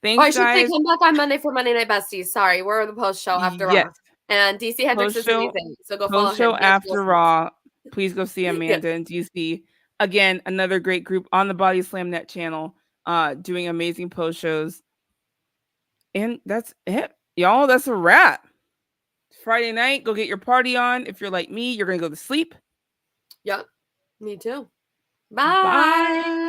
Thanks, I should say, guys. come back on Monday for Monday Night Besties. Sorry, we're the post show after Raw. Yes. And DC Hendricks is amazing. So go follow Post show him. He has after Wilson's. Raw. Please go see Yes. Amanda and DC. Again, another great group on the BodySlamNet channel, doing amazing post shows. And that's it. Y'all, that's a wrap. Friday night, go get your party on. If you're like me, you're gonna go to sleep. Yep. Me too. Bye. Bye.